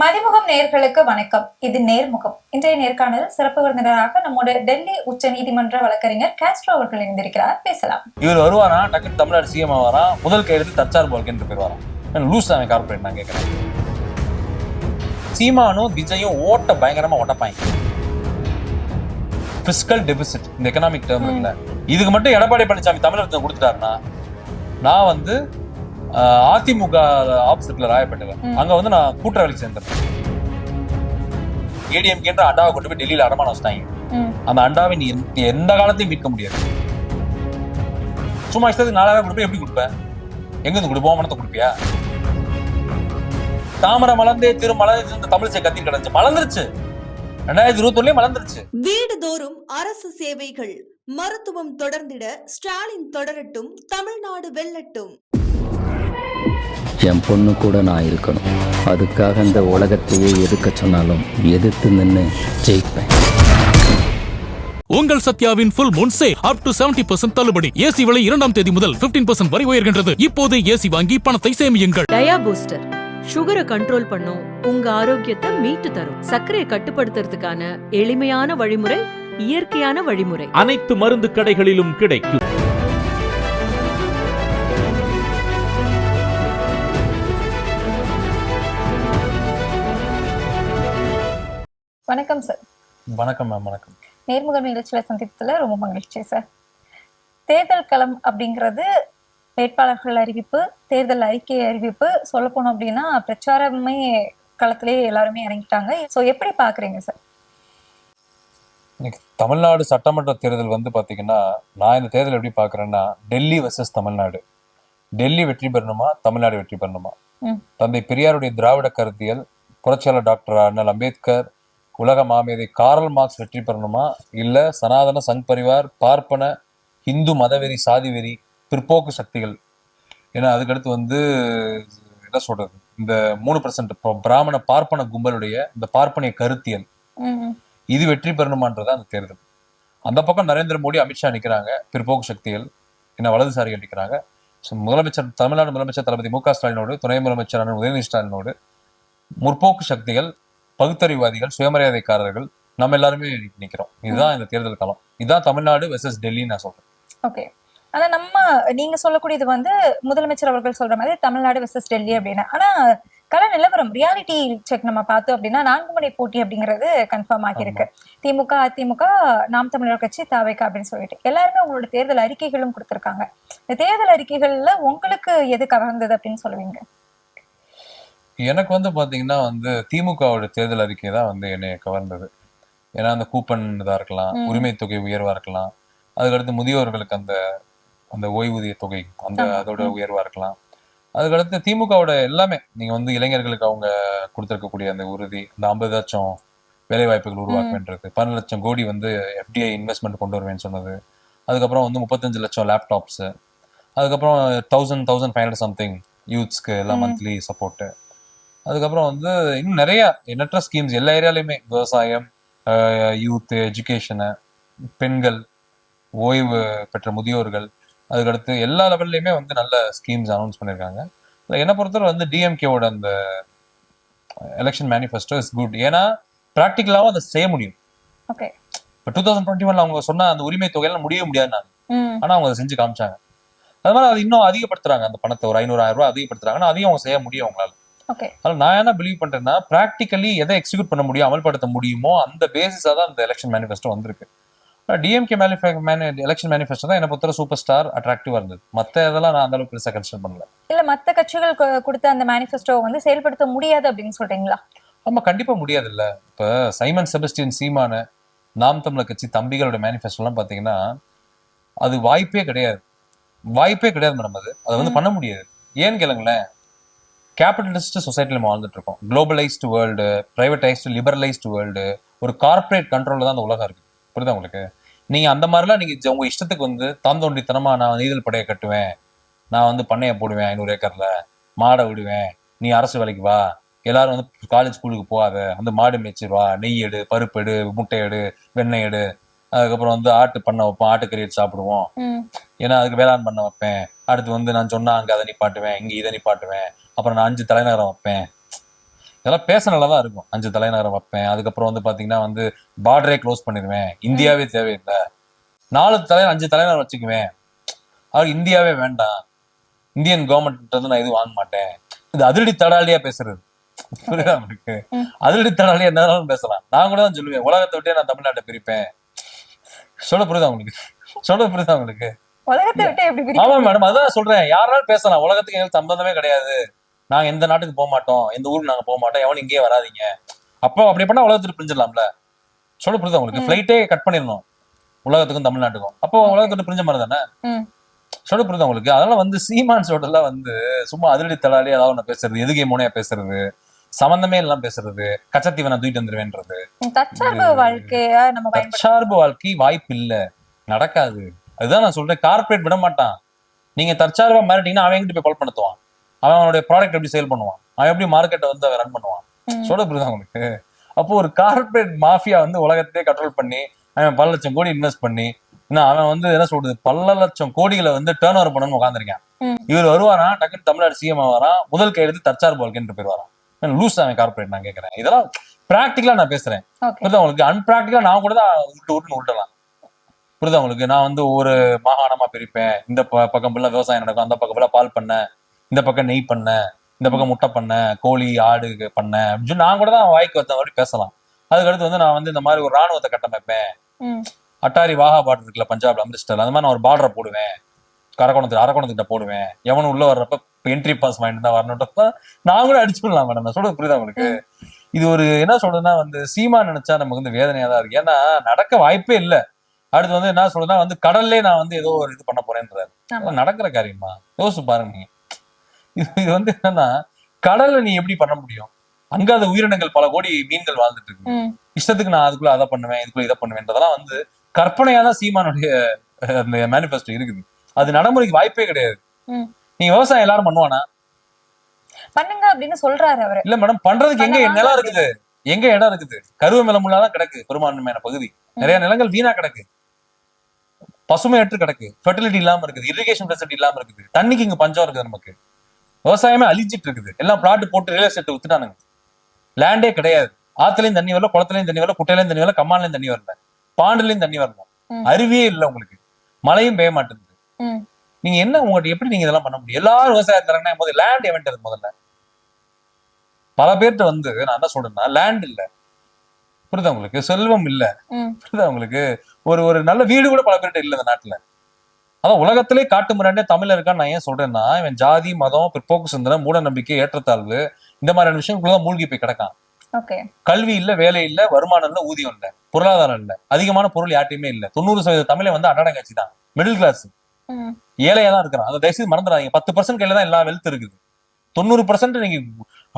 மதிமுகம் நேயர்களுக்கு வணக்கம். இது நேர்முகம். இன்றைய நேர்காணல் சிறப்பு விருந்தினராக நம்முடைய டெல்லி உச்ச நீதிமன்ற வழக்கறிஞர் காஸ்ட்ரோ அவர்கள் இணைந்திருக்கிறார். பேசலாம். இவர் வருவாரா, டக்குனு தமிழ்நாடு சிஎம் ஆவாரா, முதல் கையெழுத்து தற்சார்பு வாழ்க்கைன்னு போயிருவாராம். லூஸ் அவன் கார்பரேட். நான் கேட்கிறேன், சீமானும் விஜயும் ஓட்ட பயங்கரமா ஓட்டப்பாங்க. பிஸ்கல் டெபிசிட் இந்த எக்கனாமிக் டேர்ம் இருக்குல்ல, இதுக்கு மட்டும் எடப்பாடி பழனிசாமி தமிழகத்தை கொடுத்துட்டாருன்னா, நான் வந்து அதிமுக ஆப்போசிட்ல ராயப்பேட்டையில அங்க நான் கூட்டுற வேலைக்கு சேர்ந்தேன். ஏடிஎம்கேன்ற அண்டாவை கொண்டு போய் டெல்லியில அடமான வச்சிட்டாங்க. அந்த அண்டாவை நீ எந்த காலத்தையும் மீட்க முடியாது. சும்மா இஷ்டத்துக்கு 4000 கொடுப்பேன். எப்படி கொடுப்பேன்? எங்க இருந்து கொடுப்போம்? மனத்தை கொடுப்பியா? தாமரை மலர்ந்தே மலர்ந்து தமிழிசை கத்தி கிடந்துச்சு. மலர்ந்துருச்சு. 2021 மலர்ந்துருச்சு. வீடுதோறும் அரசு சேவைகள், மருத்துவம் தொடர்ந்திட ஸ்டாலின் தொடரட்டும், தமிழ்நாடு வெல்லட்டும். என் பொண்ணு கூட நான் இருக்கணும். அதுக்காக இந்த உலகத்தையே எதிர்க்க சொன்னாலும் எதிர்த்து நின்று ஜெயிப்பேன். உங்கள் சத்யாவின் full moon sale up to 70% தள்ளுபடி. ஏசி விலை 2ஆம் தேதி முதல் 15% வரை உயர்கின்றது. இப்போதே ஏசி வாங்கி பணத்தை சேமியுங்கள். டயா பூஸ்டர் சுகரை கண்ட்ரோல் பண்ணும், உங்க ஆரோக்கியத்தை மீட்டு தரும். சர்க்கரையை கட்டுப்படுத்துறதுக்கான எளிமையான வழிமுறை, இயற்கையான வழிமுறை. அனைத்து மருந்து கடைகளிலும் கிடைக்கும். வணக்கம் சார். வணக்கம் மேம். வணக்கம். நேர்முகம் நிகழ்ச்சியில சந்தித்ததுல ரொம்ப மகிழ்ச்சி சார். தேர்தல் களம் அப்படிங்கிறது வேட்பாளர்கள் அறிவிப்பு, தேர்தல் அறிக்கை அறிவிப்பு, சொல்ல போனோம் அப்படின்னா பிரச்சாரமே களத்திலே எல்லாருமே இறங்கிட்டாங்க. சோ எப்படி பாக்குறீங்க சார்? இன்னைக்கு தமிழ்நாடு சட்டமன்ற தேர்தல் பாத்தீங்கன்னா, நான் இந்த தேர்தல் எப்படி பாக்குறேன்னா, டெல்லி வெர்சஸ் தமிழ்நாடு. டெல்லி வெற்றி பெறணுமா, தமிழ்நாடு வெற்றி பெறணுமா? தந்தை பெரியாருடைய திராவிட கருத்தியல், புரட்சியாளர் டாக்டர் அண்ணல் அம்பேத்கர், உலக மாமேதை காரல் மார்க்ஸ் வெற்றி பெறணுமா, இல்ல சனாதன சங் பரிவார், பார்ப்பன இந்து மதவெறி, சாதி வெறி, பிற்போக்கு சக்திகள், ஏன்னா அதுக்கடுத்து என்ன சொல்றது, இந்த 3% பிராமண பார்ப்பன கும்பலுடைய இந்த பார்ப்பனிய கருத்தியல், இது வெற்றி பெறணுமான்றது அந்த தேர்தல். அந்த பக்கம் நரேந்திர மோடி, அமித்ஷா நிக்கிறாங்க, பிற்போக்கு சக்திகள், என்ன வலதுசாரிகள் நிக்கிறாங்க. முதலமைச்சர், தமிழ்நாடு முதலமைச்சர் தளபதி மு.க. ஸ்டாலினோடு, துணை முதலமைச்சர் உதயநிதி ஸ்டாலினோடு முற்போக்கு சக்திகள், பகுத்தறிவாதிகள், சுயமரியாதைக்காரர்கள், நம்ம எல்லாருமே நிக்கிறோம். இதுதான் இந்த தேர்தல் களம். இதுதான் தமிழ்நாடு வெர்சஸ் டெல்லி நான் சொல்றேன். ஓகே. ஆனா நீங்க சொல்லக்கூடியது முதலமைச்சர் அவர்கள் சொல்ற மாதிரி தமிழ்நாடு வெர்சஸ் டெல்லி அப்படின்னு. ஆனா கள நிலவரம், ரியாலிட்டி செக் நம்ம பார்த்தோம் அப்படின்னா 4 முனை போட்டி அப்படிங்கிறது கன்ஃபார்ம் ஆகியிருக்கு. திமுக, அதிமுக, நாம் தமிழர் கட்சி, தாவேக அப்படின்னு சொல்லிட்டு எல்லாருமே உங்களோட தேர்தல் அறிக்கைகளும் கொடுத்திருக்காங்க. இந்த தேர்தல் அறிக்கைகள்ல உங்களுக்கு எது கவர்ந்தது அப்படின்னு சொல்லுவீங்க? எனக்கு பாத்தீங்கன்னா திமுகவோட தேர்தல் அறிக்கை தான் என்னை கவர்ந்தது. ஏன்னா அந்த கூப்பன் இதா இருக்கலாம், உரிமை தொகை உயர்வா இருக்கலாம், அதுக்கடுத்து முதியோர்களுக்கு அந்த அந்த ஓய்வூதிய தொகை அதோட உயர்வா இருக்கலாம். அதுக்கடுத்து திமுகவோட எல்லாமே நீங்க இளைஞர்களுக்கு அவங்க கொடுத்திருக்கக்கூடிய அந்த உறுதி, இந்த 50 லட்சம் வேலை வாய்ப்புகள் உருவாக்குன்றது, 12 லட்சம் கோடி FDI இன்வெஸ்ட்மெண்ட் கொண்டு வருவேன்னு சொன்னது, அதுக்கப்புறம் 35 லட்சம் லேப்டாப்ஸ், அதுக்கப்புறம் 1500 சம்திங் யூத்ஸ்க்கு எல்லாம் மந்த்லி சப்போர்ட், அதுக்கப்புறம் இன்னும் நிறைய எண்ணற்ற ஸ்கீம்ஸ் எல்லா ஏரியாலையுமே, விவசாயம், யூத் எஜுகேஷனு, பெண்கள், ஓய்வு பெற்ற முதியோர்கள், அதுக்கடுத்து எல்லா லெவல்லையுமே நல்ல ஸ்கீம்ஸ் அனௌன்ஸ் பண்ணியிருக்காங்க. என்னை பொறுத்தவரை டிஎம்கேவோட அந்த எலெக்ஷன் மேனிஃபெஸ்டோ இஸ் குட். ஏன்னா ப்ராக்டிக்கலாவும் அதை செய்ய முடியும். இப்போ 2021 அவங்க சொன்ன அந்த உரிமை தொகையெல்லாம் முடிய முடியாது நான், ஆனா அவங்க அதை செஞ்சு காமிச்சாங்க. அது மாதிரி அது இன்னும் அதிகப்படுத்துறாங்க. அந்த பணத்தை ஒரு 500,000 ரூபாய் அதிகப்படுத்துறாங்கன்னா அதையும் அவங்க செய்ய முடியும் அவங்களால. அதனால நான் என்ன பிலீவ் பண்றேன்னா, பிராக்டிகலி எதை எக்ஸிக்யூட் பண்ண முடியும், அமல்படுத்த முடியுமோ அந்த பேசிஸா தான் இந்த எலெக்ஷன் மேனிஃபெஸ்டோ வந்திருக்கு. டிஎம்கே எலெக்ஷன் மேனிஃபெஸ்டோ தான் என்ன பொறுத்தவரை சூப்பர் ஸ்டார் அட்ராக்டிவா இருந்தது. மத்த இதெல்லாம் நான் அந்த அளவுக்கு பெருசா கன்சிடர் பண்ணல. இல்ல மத்த கட்சிகள் கொடுத்த அந்த மேனிஃபெஸ்டோ செயல்படுத்த முடியாது அப்படின்னு சொல்றீங்களா? ஆமா, கண்டிப்பா முடியாது. இல்ல இப்ப சைமன் செபஸ்டியன் சீமான, நாம் தமிழர் கட்சி தம்பிகளோட மேனிஃபெஸ்டோ எல்லாம் பாத்தீங்கன்னா அது வாய்ப்பே கிடையாது மேடம். அதை பண்ண முடியாது. ஏன்னு கேளுங்களேன், கேபிட்டலிஸ்ட் சொசைட்டில நம்ம வாழ்ந்துட்டு இருக்கோம். குளோபலைஸ்டு வேர்ல்டு, பிரைவேடைஸ்டு, லிபரலைஸ்டு வேர்ல்டு, ஒரு கார்பரேட் கண்ட்ரோல்ல தான் அந்த உலகம் இருக்கு. புரியுதா உங்களுக்கு? நீங்க அந்த மாதிரிலாம் நீங்க உங்க இஷ்டத்துக்கு தாந்தோண்டித்தனமா நான் நீதல் படையை கட்டுவேன், நான் பண்ணைய போடுவேன், 500 ஏக்கர்ல மாடை விடுவேன், நீ அரசு வேலைக்கு வா, எல்லாரும் காலேஜ் ஸ்கூலுக்கு போகாத, மாடு மேய்ச்சிருவா, நெய் எடு, பருப்பு எடு, முட்டை எடு, வெண்ணெய் எடு, அதுக்கப்புறம் ஆட்டு பண்ண வைப்போம், ஆட்டுக்கறி எடுத்து சாப்பிடுவோம், ஏன்னா அதுக்கு வேளாண் பண்ண வைப்பேன், அடுத்து நான் சொன்னா அங்க அதை நிப்பாட்டுவேன், இங்க இதை நிப்பாட்டுவேன், அப்புறம் நான் 5 தலைநகரம் வைப்பேன். இதெல்லாம் பேச நல்லதா இருக்கும். 5 தலைநகரம் வைப்பேன், அதுக்கப்புறம் வந்து பாத்தீங்கன்னா வந்து பார்டரே க்ளோஸ் பண்ணிடுவேன், இந்தியாவே தேவையில்லை, 5 தலைநகரம் வச்சுக்குவேன், அது இந்தியாவே வேண்டாம், இந்தியன் கவர்மெண்ட் வந்து நான் எதுவும் வாங்க மாட்டேன். இது அதிரடி தடாலியா பேசுறது. புரியுதா உங்களுக்கு? அதிரடி தடாலியா என்னன்னாலும் பேசலாம். நான் கூட தான் சொல்லுவேன், உலகத்தை விட்டே நான் தமிழ்நாட்டை பிரிப்பேன். புரியுதா உங்களுக்கு? உலகத்தை விட்டு எப்படி ஆமா மேடம், அதான் சொல்றேன். யாராலும் பேசலாம், உலகத்துக்கு எங்களுக்கு சம்பந்தமே கிடையாது, நாங்க எந்த நாட்டுக்கு போக மாட்டோம், எந்த ஊருக்கு நாங்க போக மாட்டோம், எவனும் இங்கேயே வராதிங்க. அப்போ அப்படி பண்ணா உலகத்துக்கு பிரிஞ்சிடலாம்ல. புரியுதா உங்களுக்கு? ஃபிளைட்டே கட் பண்ணிடணும் உலகத்துக்கும் தமிழ்நாட்டுக்கும், அப்போ உலகத்துக்கு பிரிஞ்ச மாதிரி தானே. புரியுதா உங்களுக்கு? அதனால வந்து சீமான் சோடெல்லாம் வந்து சும்மா அதிரடி தலாலி ஏதாவது ஒண்ணு பேசுறது, எதுகை முனையா பேசுறது, சம்பந்தமே எல்லாம் பேசுறது, கச்சத்தீவை நான் தூக்கிட்டு வந்துருவேன்றது. தற்சார்பு வாழ்க்கை வாய்ப்பு இல்ல, நடக்காது. அதுதான் நான் சொல்றேன், கார்பரேட் விட மாட்டான். நீங்க தற்சார்பா மாறிட்டீங்கன்னா அவன் எங்கிட்ட போய் கொல் பண்ணுவான், அவனுடைய ப்ராடக்ட் எப்படி சேல் பண்ணுவான், அவன் எப்படி மார்க்கெட்டை வந்து அவன் ரன் பண்ணுவான். புரியுதா உங்களுக்கு? அப்போ ஒரு கார்பரேட் மாஃபியா வந்து உலகத்தையே கண்ட்ரோல் பண்ணி அவன் பல லட்சம் கோடி இன்வெஸ்ட் பண்ணி அவன் வந்து என்ன சொல்றது, பல லட்சம் கோடிகளை வந்து டேர்ன் ஓவர் பண்ணணும்னு உட்காந்துருக்கான். இவர் வருவாரா, டக்குன்னு தமிழ்நாடு சிஎம் வரான், முதல் கையெழுத்து தற்சார்பு வாழ்க்கைன்ற பேர் வரான். லூஸ் அவன் கார்பரேட். நான் கேட்கறேன், இதெல்லாம் பிராக்டிகலா நான் பேசுறேன். புரியுதா உங்களுக்கு? அன்பிராக்டிகலா நான் கூட தான் உருட்டுன்னு உருட்டலாம். புரியுதா உங்களுக்கு? நான் வந்து ஒரு மாகாணமா பிரிப்பேன், இந்த பக்கம் ஃபுல்லா விவசாயம் நடக்கும், அந்த பக்கம் ஃபுல்லா பால் பண்ண, இந்த பக்கம் நெய் பண்ண, இந்த பக்கம் முட்டை பண்ண, கோழி ஆடு பண்ண அப்படின்னு சொல்லி நான் கூட தான் வாய்க்கு வந்த மாதிரி பேசலாம். அதுக்கடுத்து வந்து நான் வந்து இந்த மாதிரி ஒரு ராணுவத்தை கட்டமைப்பேன், அட்டாரி வாகா பார்டர் இருக்குல்ல பஞ்சாப்ல, அமிர்தசர், அந்த மாதிரி நான் ஒரு பார்டரை போடுவேன், அரக்கோணத்துக்கிட்ட போடுவேன், எவனும் உள்ள வர்றப்ப என்ட்ரி பாஸ் வாங்கிட்டு தான் வரணும்ன்றதான் நான் கூட அடிச்சுடலாம் மேடம். நான் சொல்றது புரியுதா உங்களுக்கு? இது ஒரு என்ன சொல்றதுன்னா வந்து சீமா நினைச்சா நமக்கு வந்து வேதனையா தான் இருக்கு. ஏன்னா நடக்க வாய்ப்பே இல்லை. அடுத்து வந்து என்ன சொல்றதுன்னா வந்து கடல்லே நான் வந்து ஏதோ ஒரு இது பண்ண போறேன்றாரு. நடக்கிற காரியமா? யோசிச்சு பாருங்க. இது வந்து என்னன்னா, கடல்ல நீ எப்படி பண்ண முடியும்? அங்க அது உயிரினங்கள் பல கோடி மீன்கள் வாழ்ந்துட்டு இருக்கு. இஷ்டத்துக்கு நான் அதுக்குள்ள அதை பண்ணுவேன், இதுக்குள்ள இதை பண்ணுவேன்றதெல்லாம் வந்து கற்பனையாதான் சீமானுடைய அந்த மேனிஃபெஸ்டோ இருக்குது. அது நடைமுறைக்கு வாய்ப்பே கிடையாது. நீங்க விவசாயம் எல்லாரும் பண்ணுவானா? பண்ணுங்க அப்படின்னு சொல்றாரு அவரு. இல்ல மேடம், பண்றதுக்கு எங்க நிலம் இருக்குது, எங்க இடம் இருக்குது? கருவமலமுள்ளாதான் கிடக்கு பெரும்பான்மையான பகுதி. நிறைய நிலங்கள் வீணா கிடக்கு, பசுமையற்று கிடக்கு, ஃபெர்டிலிட்டி இல்லாம இருக்குது, இரிகேஷன் ஃபெசிலிட்டி இல்லாம இருக்குது, தண்ணிக்கு இங்க பஞ்சம் இருக்குது. நமக்கு விவசாயமே அழிஞ்சிட்டு இருக்குது. எல்லாம் பிளாட் போட்டு ரியல் எஸ்டேட் வித்துட்டானுங்க. லேண்டே கிடையாது. ஆத்துலயும் தண்ணி வரல, குளத்துலயும் தண்ணி வரல, குட்டையிலயும் தண்ணி வரல, கம்மான்லயும் தண்ணி வரல, பாண்டுலயும் தண்ணி வரல, அருவியே இல்லை உங்களுக்கு, மழையும் பெய்ய மாட்டேங்குது. நீங்க என்ன உங்கள்கிட்ட எப்படி நீங்க இதெல்லாம் பண்ண முடியும்? எல்லாரும் விவசாயத்துல போது லேண்ட் எவன்ட் இருக்கு. முதல்ல பல பேர்கிட்ட வந்து நான் என்ன சொல்றேன்னா, லேண்ட் இல்ல. புரியுதா உங்களுக்கு? செல்வம் இல்ல. புரியுதா உங்களுக்கு? ஒரு நல்ல வீடு கூட பல பேர்கிட்ட இல்ல இந்த நாட்டுல. அதான் உலகத்திலே காட்டு முறையாண்டே தமிழ்ல இருக்கான்னு நான் ஏன் சொல்றேன்னா, இவன் ஜாதி, மதம், பிற்போக்கு சிந்தனை, மூட நம்பிக்கை, ஏற்றத்தாழ்வு, இந்த மாதிரியான விஷயங்களுக்குள்ளதான் மூழ்கி போய் கிடக்கான். கல்வி இல்ல, வேலை இல்ல, வருமானம் இல்ல, ஊதியம் இல்ல, பொருளாதாரம் இல்ல, அதிகமான பொருள் யார்ட்டையுமே இல்ல. 90% தமிழை வந்து அன்னடங்காட்சி தான், மிடில் கிளாஸ், ஏழையா தான் இருக்கிறான். அதை தயவுசெய்து மறந்துடாதீங்க. 10% கையில தான் எல்லா வெல்த் இருக்குது. 90% நீங்க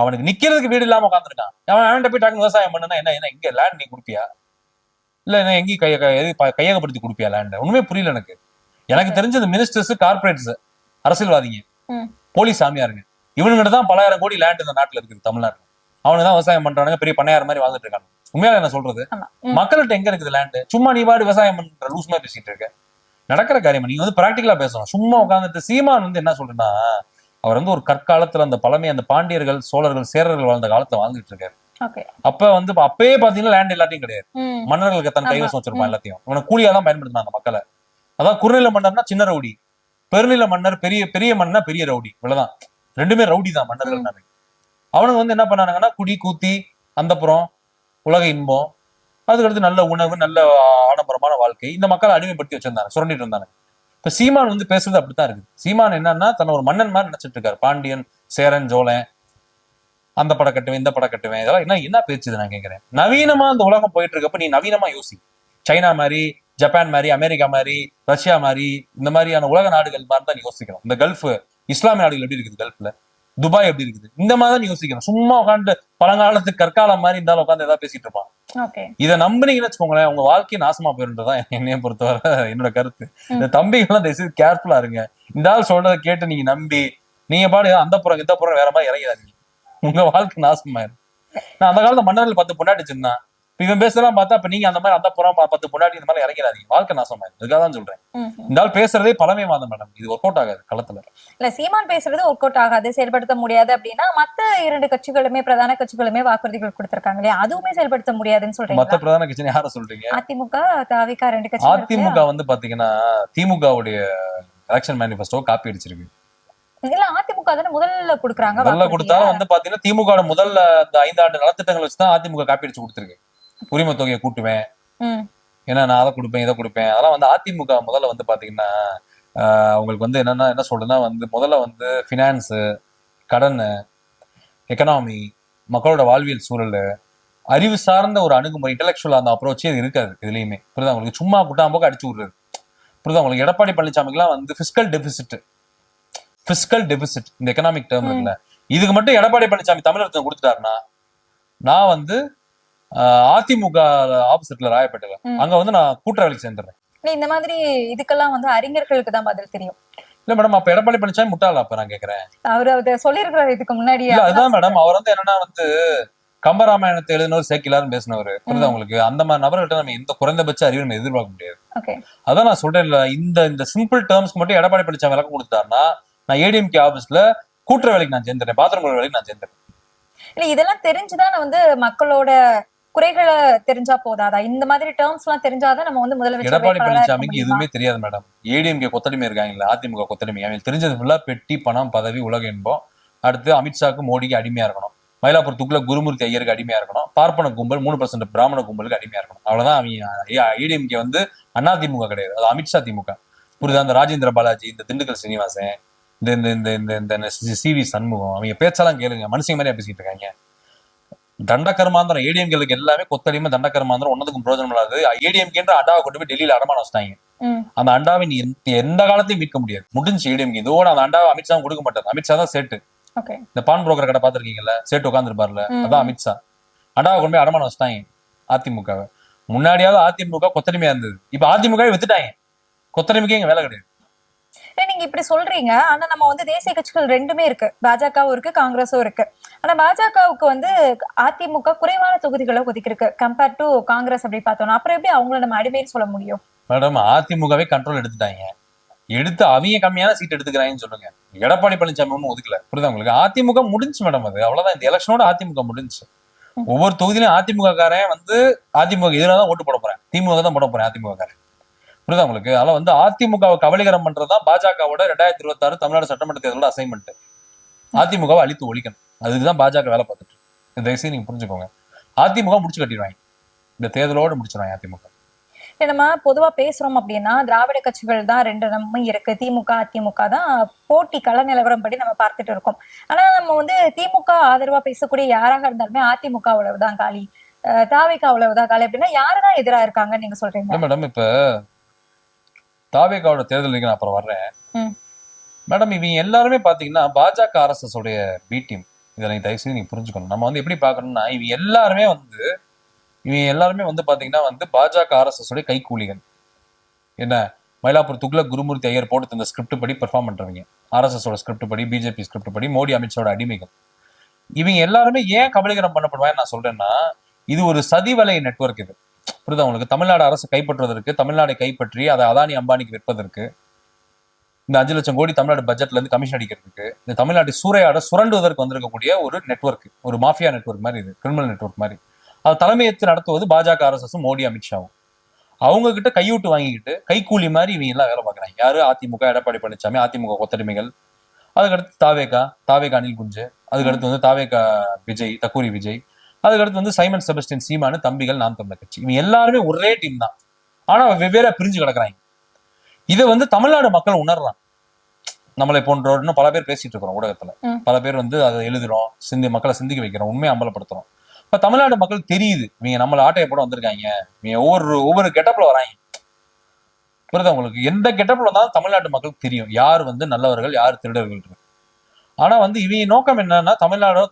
அவனுக்கு நிக்கிறதுக்கு வீடு இல்லாம உட்காந்துருக்கான். அவன் போய் டாக்கு விவசாயம் பண்ணுனா என்ன இங்க லேண்ட் நீ கொடுப்பியா? இல்ல என்ன எங்கேயும் கையகப்படுத்தி கொடுப்பியா லேண்ட்? ஒண்ணுமே புரியல எனக்கு. எனக்கு தெரிஞ்சது மினிஸ்டர்ஸ், கார்பரேட்ஸ், அரசியல்வாதிங்க, போலீஸ் சாமியாருங்க, இவனுங்கிட்ட தான் பலாயிரம் கோடி லேண்ட் இந்த நாட்டுல இருக்குது தமிழ்நாட்டுல. அவனுக்கு தான் விவசாயம் பண்றானுங்க, பெரிய பண்ணையார் மாதிரி வாழ்ந்துட்டு இருக்காங்க. உண்மையால என்ன சொல்றது, மக்கள்கிட்ட எங்க இருக்குது லேண்ட்? சும்மா நீ பாடு விவசாயம் பண்ற லூஸ் மாதிரி பேசிட்டு இருக்க. நடக்கிற காரியமா? நீங்க வந்து பிராக்டிகலா பேசணும். சும்மா உட்காந்துட்டு சீமான் வந்து என்ன சொல்றேன்னா, அவர் வந்து ஒரு கற்காலத்துல அந்த பழமை, அந்த பாண்டியர்கள், சோழர்கள், சேரர்கள் வாழ்ந்த காலத்தை வாழ்ந்துட்டு இருக்காரு. அப்ப வந்து அப்பயே பாத்தீங்கன்னா லேண்ட் எல்லாத்தையும் கிடையாது, மன்னர்களுக்கு தன் கைவசம் வச்சிருப்பான் எல்லாத்தையும். இவனை கூலியாதான் பயன்படுத்தினான் அந்த மக்களை. அதான் குறுநில மன்னர்னா சின்ன ரவுடி, பெருநில மன்னர் பெரிய மன்னர் பெரிய ரவுடி. இவ்வளவுதான், ரெண்டுமே ரவுடி தான் மன்னர்கள். அவனுக்கு வந்து என்ன பண்ணானுங்கன்னா, குடி கூத்தி, அந்தப்புறம் உலக இன்பம், அதுக்கடுத்து நல்ல உணவு, நல்ல ஆடம்பரமான வாழ்க்கை, இந்த மக்களை அடிமைப்படுத்தி வச்சிருந்தாங்க, சுரண்டிட்டு இருந்தாங்க. இப்ப சீமான் வந்து பேசுறது அப்படித்தான் இருக்குது. சீமான் என்னன்னா, தன்னை ஒரு மன்னன் மாதிரி நினைச்சிட்டு இருக்காரு. பாண்டியன், சேரன், சோழன், அந்த படம் கட்டுவேன், இந்த படம் கட்டுவேன், இதெல்லாம் என்ன பேச்சுது நான் கேட்கிறேன். நவீனமா அந்த உலகம் போயிட்டு இருக்கப்ப நீ நவீனமா யோசி. சைனா மாதிரி, ஜப்பான் மாதிரி, அமெரிக்கா மாதிரி, ரஷ்யா மாதிரி, இந்த மாதிரியான உலக நாடுகள் மாதிரி தான் யோசிக்கணும். இந்த கல்ஃப் இஸ்லாமிய நாடுகள் எப்படி இருக்குது, கல்ஃப்ல துபாய் எப்படி இருக்குது, இந்த மாதிரி தான் யோசிக்கணும். சும்மா உட்காந்து பழங்காலத்து கற்காலம் மாதிரி இருந்தாலும் உட்காந்து ஏதாவது பேசிட்டு இருப்பான். இதை நம்புனீங்கன்னு வச்சுக்கோங்களேன், உங்க வாழ்க்கையை நாசமா போயிருன்றதான் என்னைய பொறுத்தவரை என்னோட கருத்து. இந்த தம்பிகள்லாம் தயவுசெய்து கேர்ஃபுல்லா இருங்க. இந்த ஆள் சொல்றதை கேட்டு நீங்க நம்பி நீங்க பாடு அந்த புறம் இந்த புறம் வேற மாதிரி இறங்கிறாதீங்க, உங்க வாழ்க்கை நாசமாயிரும். நான் அந்த காலத்துல மன்னர்கள் 10 பொண்டாட்டி வச்சிருந்தான், இவன் பேசுறதெல்லாம் பார்த்தா அப்ப நீங்க அந்த மாதிரி அந்த புறம் 10 பொண்டாட்டி இந்த மாதிரி இறங்கிறாதீங்க, வாழ்க்கை நாசமாயிடும். அதுக்காக தான் சொல்றேன். இந்த ஆள் பேசுறதே பழமைவாதம் மேடம், இது ஒர்க் அவுட் ஆகாது களத்துல. இல்ல சீமான் பேசுறது ஒர்க் அவுட் ஆகாது, செயல்படுத்த முடியாது அப்படின்னா மத்த 2 கட்சிகளுமே பிரதான கட்சிகளுமே வாக்குறுதிகள் கொடுத்திருக்காங்க இல்லையா, அதுவுமே செயல்படுத்த முடியாதுன்னு சொல்றீங்க. மத்த பிரதான கட்சி யார சொல்றீங்க? அதிமுக தாவிக 2 கட்சி. அதிமுக வந்து பாத்தீங்கன்னா திமுகவுடைய எலெக்ஷன் மேனிஃபெஸ்டோ காப்பி அடிச்சிருக்கு. இல்ல அதிமுக தானே முதல்ல கொடுக்குறாங்க. முதல்ல கொடுத்தாலும் வந்து பாத்தீங்கன்னா திமுக முதல்ல அந்த 5 ஆண்டு நலத்திட்டங்கள் வச்சுதான் அதிமுக காப்பி அடிச்சு கொடுத்துருக்கு. உரிமை தொகையை கூட்டுவேன், ஏன்னா நான் அதை கொடுப்பேன் இதை கொடுப்பேன், அதெல்லாம் வந்து அதிமுக முதல்ல வந்து பாத்தீங்கன்னா உங்களுக்கு வந்து என்னன்னா என்ன சொல்றதுன்னா வந்து முதல்ல வந்து பினான்ஸ், கடன், எக்கனாமி, மக்களோட வாழ்வியல் சூழல், அறிவு சார்ந்த ஒரு அணுகுமுறை, இன்டெலெக்சுவல் அந்த அப்ரோச்சே இருக்குதுஇதுலயுமே. புரியுதா உங்களுக்கு? சும்மா குட்டாம்போக்கு அடிச்சு விடுறது. புரியுதா உங்களுக்கு? எடப்பாடி பழனிசாமிக்குலாம் வந்து பிசிக்கல் டெபிசிட் இந்த எக்கனாமிக் டேர்ம் இருக்குல்ல, இதுக்கு மட்டும் எடப்பாடி பழனிசாமி தமிழகத்தை கொடுத்துட்டாருன்னா நான் வந்து அதிமுக ஆப்போசிட்ல ராயப்பேட்டையில அங்க வந்து நான் கூட்டுற வேலைக்கு சேர்ந்துடுறேன். இந்த மாதிரி இதுக்கெல்லாம் வந்து அறிஞர்களுக்கு தான் பதில் தெரியும். இல்ல மேடம், அப்ப எடப்பாடி பழனிசாமி முட்டாளா? அப்ப நான் கேக்குறேன். அவரு சொல்லிருக்கிறாரு இதுக்கு முன்னாடி. அதுதான் மேடம், அவர் வந்து என்னன்னா வந்து கம்பராமாயணத்தை எழுதினவர் சேக்கிலார்னு பேசினவர். புரியுதா உங்களுக்கு? அந்த மாதிரி நபர்கள்ட்ட நம்ம எந்த குறைந்தபட்ச அறிவு நம்ம எதிர்பார்க்க முடியாது. அதான் நான் சொல்றேன், இந்த சிம்பிள் டேர்ம்ஸ்க்கு மட்டும் எடப்பாடி பழனிசாமி விளக்கம் கொடுத்தாருன்னா நான் ஏடிஎம்கே ஆபீஸ்ல கூட்டுற வேலைக்கு நான் சேர்ந்துறேன், பாத்திரம் கழுவுற வேலைக்கு நான் சேர்ந்துறேன். இல்ல இதெல்லாம் தெரிஞ்சுதான் வந்து மக்களோட குறைகளை தெரிஞ்சா போதாதா? இந்த மாதிரி டேர்ம்ஸ் எல்லாம் தெரிஞ்சாதான் நம்ம வந்து முதல்ல எடப்பாடி பழனிசாமிக்கு எதுவுமே தெரியாது மேடம். ஏடிஎம்கே கொத்தடிமை இருக்காங்கல்ல, அதிமுக கொத்தடிமை, அவங்களுக்கு தெரிஞ்சது ஃபுல்லா பெட்டி, பணம், பதவி, உலக இன்பம். அடுத்து அமித்ஷாக்கு மோடிக்கு அடிமையா இருக்கணும், மயிலாப்பூர் துக்குல குருமூர்த்தி ஐயருக்கு அடிமையா இருக்கணும், பார்ப்பன கும்பல் 3% பிராமண கும்பலுக்கு அடிமையா இருக்கணும். அவ்வளவுதான் அவங்க. ஏடிஎம்கே வந்து அதிமுக கிடையாது, அது அமித்ஷா திமுக. புரியுதா? இந்த ராஜேந்திர பாலாஜி, இந்த திண்டுக்கல் சீனிவாசன், இந்த சிவி சண்முகம், அவங்க பேச்செல்லாம் கேளுங்க, மனுஷங்க மாதிரியா பேசிட்டு இருக்காங்க. தண்டக்கர்மாந்திரம் ஏடிஎம்கேலுக்கு எல்லாமே கொத்தடிமை, தண்டக்கர்மாந்திரம், ஒன்னதுக்கும் பிரோஜனம் இல்லாது. ஏடிஎம்கேன்ற அண்டாவை கொண்டு போய் டெல்லியில அடமானம் வச்சிட்டாங்க. அந்த அண்டாவை நீ எந்த காலத்தையும் மீட்க முடியாது, முடிஞ்சு ஏடிஎம்கே. இதோட அந்த அண்டாவை அமித்ஷா கொடுக்க மாட்டாரு. அமித்ஷா தான் சேட்டு. இந்த பான் புரோக்கர் கடை பாத்திருக்கீங்கல்ல, சேட்டு உட்காந்துருப்பாருல, அதான் அமித்ஷா. அண்டாவை கொண்டு போய் அடமானம் வச்சிட்டாங்க அதிமுகவை. முன்னாடியாவது அதிமுக கொத்தடிமையா இருந்தது, இப்ப அதிமுகவை வித்துட்டாங்க. கொத்தடிமைக்கு இங்க வேலை கிடையாது. நீங்க இப்படி சொல்றீங்க, ஆனா நம்ம வந்து தேசிய கட்சிகள் 2மே இருக்கு, பாஜகவும் இருக்கு காங்கிரஸும் இருக்கு. ஆனா பாஜகவுக்கு வந்து அதிமுக குறைவான தொகுதிகளை ஒதுக்கிருக்கு கம்பேர் டு காங்கிரஸ் அப்படி பார்த்தோம்னா. அப்புறம் எப்படி அவங்கள நம்ம அடிமைன்னு சொல்ல முடியும்? மேடம், அதிமுகவே கண்ட்ரோல் எடுத்துட்டாங்க, எடுத்து அவங்க கம்மியான சீட் எடுத்துக்கிறாங்கன்னு சொல்லுங்க. எடப்பாடி பழனிசாமி ஒன்னும் ஒதுக்கல. புரியுதா உங்களுக்கு? அதிமுக முடிஞ்சு மேடம், அது அவ்வளவுதான். இந்த எலெக்ஷனோட அதிமுக முடிஞ்சு. ஒவ்வொரு தொகுதியிலும் அதிமுக காரன் வந்து அதிமுக எதிராக தான் ஓட்டு போட போறேன், திமுக தான் போட போறேன் அதிமுக காரன். புரியுதா உங்களுக்கு? அதெல்லாம் வந்து அதிமுகவை கபலீகரம் பண்றதுதான் பாஜகவோட 2026 தமிழ்நாடு சட்டமன்ற தேர்தலோட அசைன்மெண்ட். அதிமுகவை அழித்து ஒழிக்கணும், அதுக்குதான் பாஜக வேலை பார்த்துட்டு இருக்கு. தயவுசெய்து நீங்க புரிஞ்சுக்கோங்க. அதிமுக முடிச்சு கட்டிடுவாங்க, இந்த தேர்தலோட முடிச்சிருவாங்க அதிமுக. நம்ம பொதுவா பேசுறோம் அப்படின்னா திராவிட கட்சிகள் தான் 2 நம்ம இருக்கு, திமுக அதிமுக தான் போட்டி கள நிலவரம் படி நம்ம பார்த்துட்டு இருக்கோம். ஆனா நம்ம வந்து திமுக ஆதரவா பேசக்கூடிய யாராக இருந்தாலுமே அதிமுக அவ்வளவுதான் காலி, தாவேகா அவ்வளவுதான் காலி அப்படின்னா யாருதான் எதிரா இருக்காங்கன்னு நீங்க சொல்றீங்க? மேடம், இப்ப தாவேகாவோட தேர்தலுக்கு நான் அப்புறம் வர்றேன் மேடம். இவங்க எல்லாருமே பாத்தீங்கன்னா பாஜக RSS உடைய பி டீம். இதை நீங்க தயவு செய்து நீங்க புரிஞ்சுக்கணும். நம்ம வந்து எப்படி பாக்கணும்னா இவங்க எல்லாருமே வந்து பாத்தீங்கன்னா வந்து பாஜக RSS உடைய கைக்கூலிகள். என்ன, மயிலாப்பூர் துக்ல குருமூர்த்தி ஐயர் போட்டு தந்த ஸ்கிரிப்ட் படி பெர்ஃபார்ம் பண்றவங்க, RSS ஓட ஸ்கிரிப்ட் படி, பிஜேபி ஸ்கிரிப்ட் படி, மோடி அமித்ஷாவோட அடிமைகள். இவங்க எல்லாருமே ஏன் கபலீகரம் பண்ணப்படுவாங்க நான் சொல்றேன்னா, இது ஒரு சதிவலை நெட்வொர்க். இது புரியுதா உங்களுக்கு? தமிழ்நாடு அரசு கைப்பற்றுவதற்கு, தமிழ்நாடை கைப்பற்றி அதை அதானி அம்பானிக்கு விற்பதற்கு, இந்த 5 லட்சம் கோடி தமிழ்நாடு பட்ஜெட்ல இருந்து கமிஷன் அடிக்கிறதுக்கு, இந்த தமிழ்நாட்டை சூறையாட சுரண்டுவதற்கு வந்திருக்கக்கூடிய ஒரு நெட்வொர்க், ஒரு மாஃபியா நெட்வொர்க் மாதிரி, இது கிரிமினல் நெட்வொர்க் மாதிரி. அதை தலைமையேற்று நடத்துவது பாஜக RSS, மோடி அமித்ஷாவும். அவங்க கிட்ட கையூட்டு வாங்கிக்கிட்டு கைக்கூலி மாதிரி இவங்க எல்லாம் வேலை பார்க்குறாங்க. யாரு? அதிமுக எடப்பாடி பழனிசாமி, அதிமுக கொத்தடிமைகள். அதுக்கடுத்து தாவேகா அனில் குஞ்சு, அதுக்கடுத்து வந்து தாவேகா விஜய், தக்கூரி விஜய், அதுக்கடுத்து வந்து சைமன் செபஸ்டியன் சீமானு தம்பிகள், நாம் தமிழர் கட்சி. இவங்க எல்லாருமே ஒரே டீம் தான், ஆனா வெவ்வேறு பிரிஞ்சு கிடக்குறாங்க. இதை வந்து தமிழ்நாடு மக்கள் உணர்றான். நம்மளை போன்றோர் இன்னும் பல பேர் பேசிட்டு இருக்கிறோம் ஊடகத்துல, பல பேர் வந்து அதை எழுதுறோம், மக்களை சிந்திக்க வைக்கிறோம், உண்மையை அம்பலப்படுத்துறோம். இப்ப தமிழ்நாடு மக்கள் தெரியுது இவங்க நம்மள ஆட்டையை போட வந்திருக்காங்க, இவங்க ஒவ்வொரு கெட்டப்ல வராங்க. புரியுதா உங்களுக்கு? எந்த கெட்டப்ல வந்தாலும் தமிழ்நாட்டு மக்களுக்கு தெரியும் யார் வந்து நல்லவர்கள், யார் திருடர்கள். ஆனா வந்து இவங்க நோக்கம் என்னன்னா,